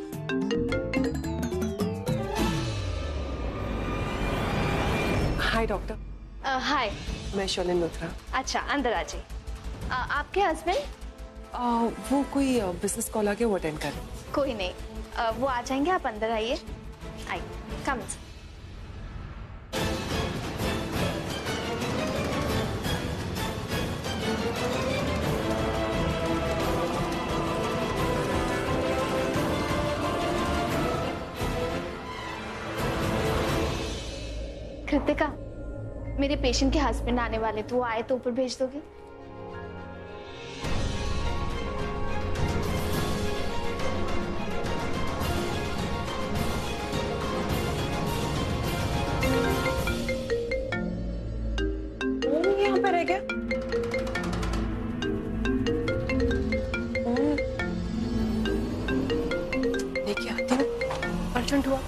हाय डॉक्टर। हाय, मैं शर्लिन लूथरा। अच्छा अंदर आ जाइए। आपके हस्बैंड? वो कोई बिजनेस कॉल आ गया, वो अटेंड कर रहे हैं। कोई नहीं, वो आ जाएंगे, आप अंदर आइए। आइए, कम। कृतिका, मेरे पेशेंट के हस्बैंड आने वाले, तो वो आए तो ऊपर भेज दोगी? वो यहाँ पे रह गया। लेके आती हूँ, अर्जेंट हुआ।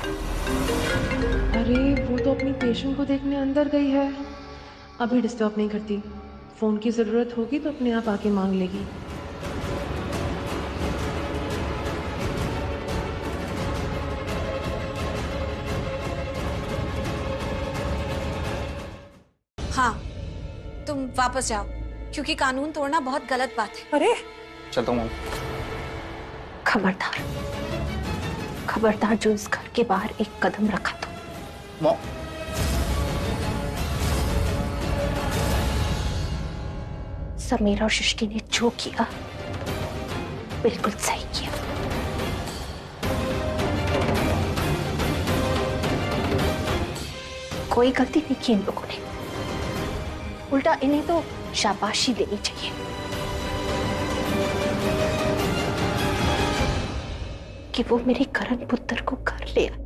अरे वो तो अपनी पेशेंट को देखने अंदर गई है, अभी डिस्टर्ब नहीं करती। फोन की जरूरत होगी तो अपने आप आके मांग लेगी। हाँ, तुम वापस जाओ, क्योंकि कानून तोड़ना बहुत गलत बात है। अरे चलता हूँ। खबरदार, खबरदार, जो इस घर के बाहर एक कदम रखा तो। समीरा और सृष्टि ने जो किया बिल्कुल सही किया। कोई गलती नहीं की इन लोगों ने, उल्टा इन्हें तो शाबाशी देनी चाहिए कि वो मेरे करण पुत्र को घर ले आए।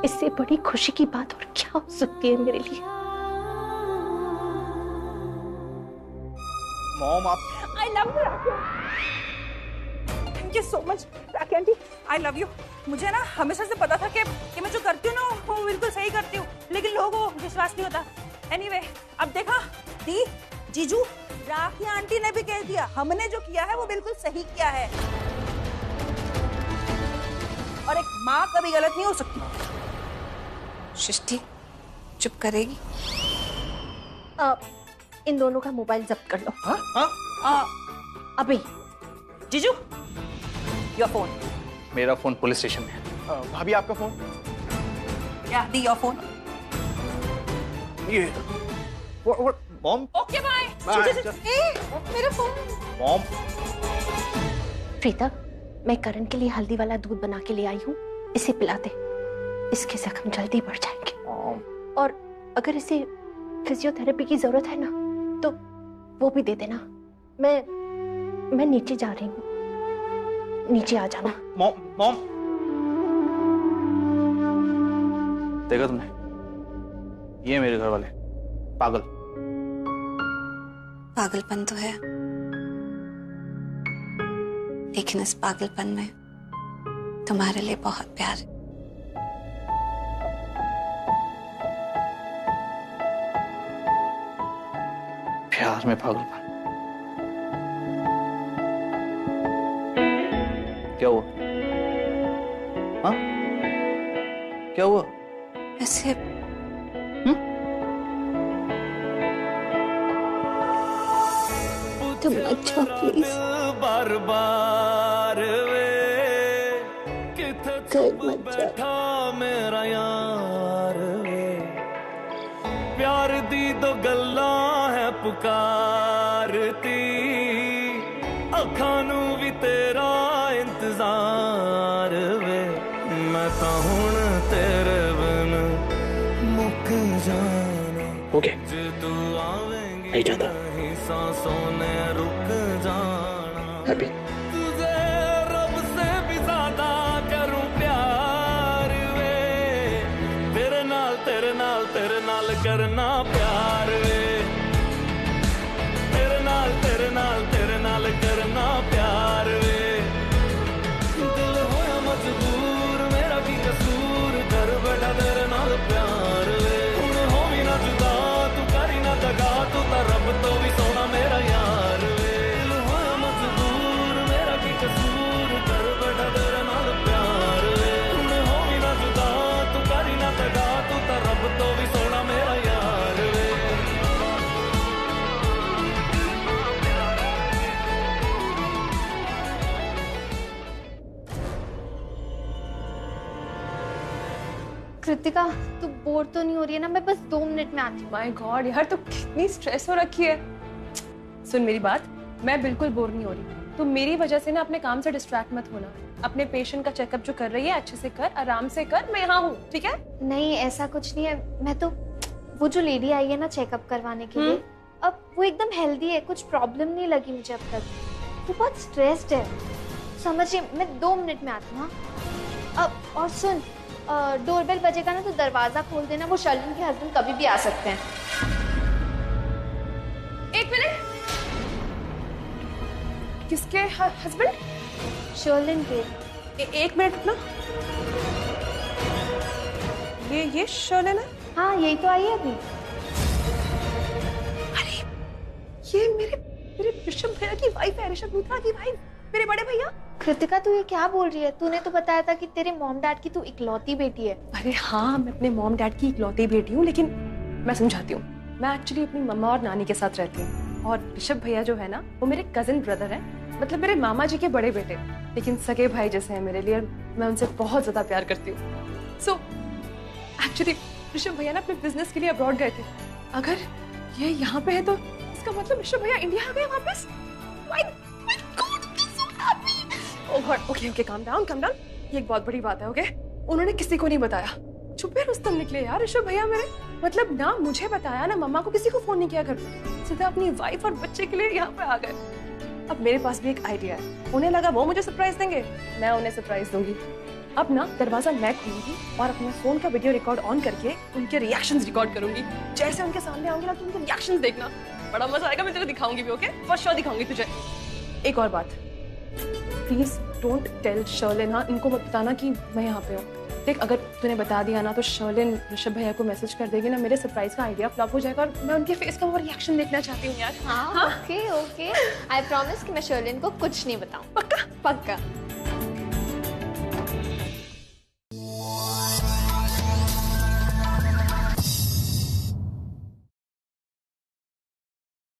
इससे बड़ी खुशी की बात और क्या हो सकती है मेरे लिए। मॉम आप I love you, Raquel. Thank you so much, Raquel aunty. I love you. मुझे ना हमेशा से पता था कि मैं जो करती हूँ ना वो बिल्कुल सही करती हूँ, लेकिन लोगों को विश्वास नहीं होता। Anyway, अब देखा दी जीजू, राखी आंटी ने भी कह दिया हमने जो किया है वो बिल्कुल सही किया है, और एक माँ कभी गलत नहीं हो सकती। सृष्टि चुप करेगी? इन दोनों का मोबाइल जब्त कर लो। अभी जीजू, योर फोन। मेरा फोन पुलिस स्टेशन में है। भाभी आपका फोन? या दी योर फोन। ये मॉम। Okay bye. मेरा फोन। मॉम। प्रीता, मैं करण के लिए हल्दी वाला दूध बना के ले आई हूँ, इसे पिला दे, इसके जख्म जल्दी बढ़ जाएंगे। और अगर इसे फिजियोथेरेपी की जरूरत है ना तो वो भी दे देना। मैं नीचे जा रही हूँ, नीचे आ जाना। मॉम देखा तुमने, ये मेरे घर वाले पागल। पागलपन तो है, लेकिन इस पागलपन में तुम्हारे लिए बहुत प्यार है। प्यार में पागलपन? क्या हुआ? हाँ? क्या हुआ? ऐसे तुम अच्छा प्लीज। बार बार वे किथे बैठा मेरा यार वे, प्यार दी दो गल्ला है पुकारती, अखां नू भी तेरा इंतजार वे, मैं तां हुण तेरे बिन मुक जाना। ओके, जे तू आवेंगी नहीं जाता। नहीं सांसों ने रुक जाना। हैप्पी। तुझे रब से भी ज्यादा करूं प्यार वे, तेरे नाल करना प्यार वे, तेरे नाल करना प्यार वे, दिल होया मजबूर मेरा की कसूर, कर बैठा तेरे नाल प्यार वे, हुण होवी ना जुदा तू करी ना दगा, तू तां रब तो भी सोना मेरा यार वे, दिल होया मजबूर मेरा की कसूर, कर बैठा तेरे नाल प्यार वे, हुण होवी ना जुदा तू करी ना दगा, तू तां रब तो भी सोना मेरा यार वे। कृतिका, तू बोर तो नहीं हो रही है ना? मैं बस 2 मिनट में आती हूँ। माय गॉड यार, तू कितनी स्ट्रेस हो रखी है। सुन मेरी बात, मैं बिल्कुल बोर नहीं हो रही। तू मेरी वजह से ना अपने काम से डिस्ट्रैक्ट मत होना। अपने पेशेंट का चेकअप जो कर रही है अच्छे से कर, आराम से कर, मैं यहाँ हूँ, ठीक है? नहीं, ऐसा कुछ नहीं है। मैं तो वो जो लेडी आई है ना चेकअप करवाने के लिए, अब वो एकदम हेल्दी है, कुछ प्रॉब्लम नहीं लगी मुझे अब तक। वो बहुत स्ट्रेस्ड है, समझिए। मैं 2 मिनट में आती हूँ। अब और सुन, डोरबेल बजेगा ना तो दरवाजा खोल देना, वो शर्लिन के हस्बैंड कभी भी आ सकते हैं। 1 मिनट। किसके हस्बैंड? शर्लिन के। 1 मिनट रुकना। ये शर्लिन है? हाँ, यही तो आई है अभी। अरे ये मेरे ऋषभ भैया की वाइफ है, ऋषभ लूथरा की वाइफ, मेरे बड़े भैया। कृतिका, तू ये क्या बोल रही है? तूने तो बताया था कि तेरे मॉम डैड की तू इकलौती बेटी है। अरे हाँ, मैं अपने मॉम डैड की इकलौती बेटी हूँ, लेकिन मैं समझाती हूँ। मैं एक्चुअली अपनी मम्मा और नानी के साथ रहती हूँ, और ऋषभ भैया जो है ना वो मेरे कजिन ब्रदर है, मतलब मेरे मामा जी के बड़े बेटे, लेकिन सगे भाई जैसे हैं मेरे लिए। मैं उनसे बहुत ज्यादा प्यार करती हूँ। सो एक्चुअली ऋषभ भैया ना अपने बिजनेस के लिए अब्रॉड गए थे। अगर ये यहाँ पे है तो इसका मतलब ऋषभ भैया इंडिया आ गए वापस। My God, I'm so happy. Oh God, okay, calm down. ये एक बहुत बड़ी बात है, ओके? उन्होंने किसी को नहीं बताया। चुप्पे रुस्तम निकले यार ऋषभ भैया मेरे। मतलब ना मुझे बताया ना मम्मा को, किसी को फोन नहीं किया घर पे, सीधा अपनी वाइफ और बच्चे के लिए यहाँ पे आ गए। अब मेरे पास भी एक आइडिया है। उन्हें लगा वो मुझे सरप्राइज देंगे, मैं उन्हें सरप्राइज दूंगी। अब ना दरवाजा मैं खोलूंगी और अपने फोन का वीडियो रिकॉर्ड ऑन करके उनके रिएक्शंस रिकॉर्ड करूंगी। जैसे उनके सामने आऊंगी ना, तो उनके रिएक्शंस देखना, बड़ा मजा आएगा। मैं तेरे को दिखाऊंगी भी, ओके? फर्स्ट शो दिखाऊंगी तुझे। एक और बात, प्लीज डोंट टेल शर्लिन, हाँ? इनको मत बताना कि मैं यहाँ पे हूँ। देख, अगर तूने बता दिया ना तो शर्लिन ऋषभ भैया को मैसेज कर देगी ना, मेरे सरप्राइज का आइडिया फ्लॉप हो जाएगा और मैं उनके फेस का वो रिएक्शन देखना चाहती हूँ यार। हाँ, ओके ओके, आई प्रॉमिस कि मैं शर्लिन को कुछ नहीं बताऊँ। पक्का? पक्का।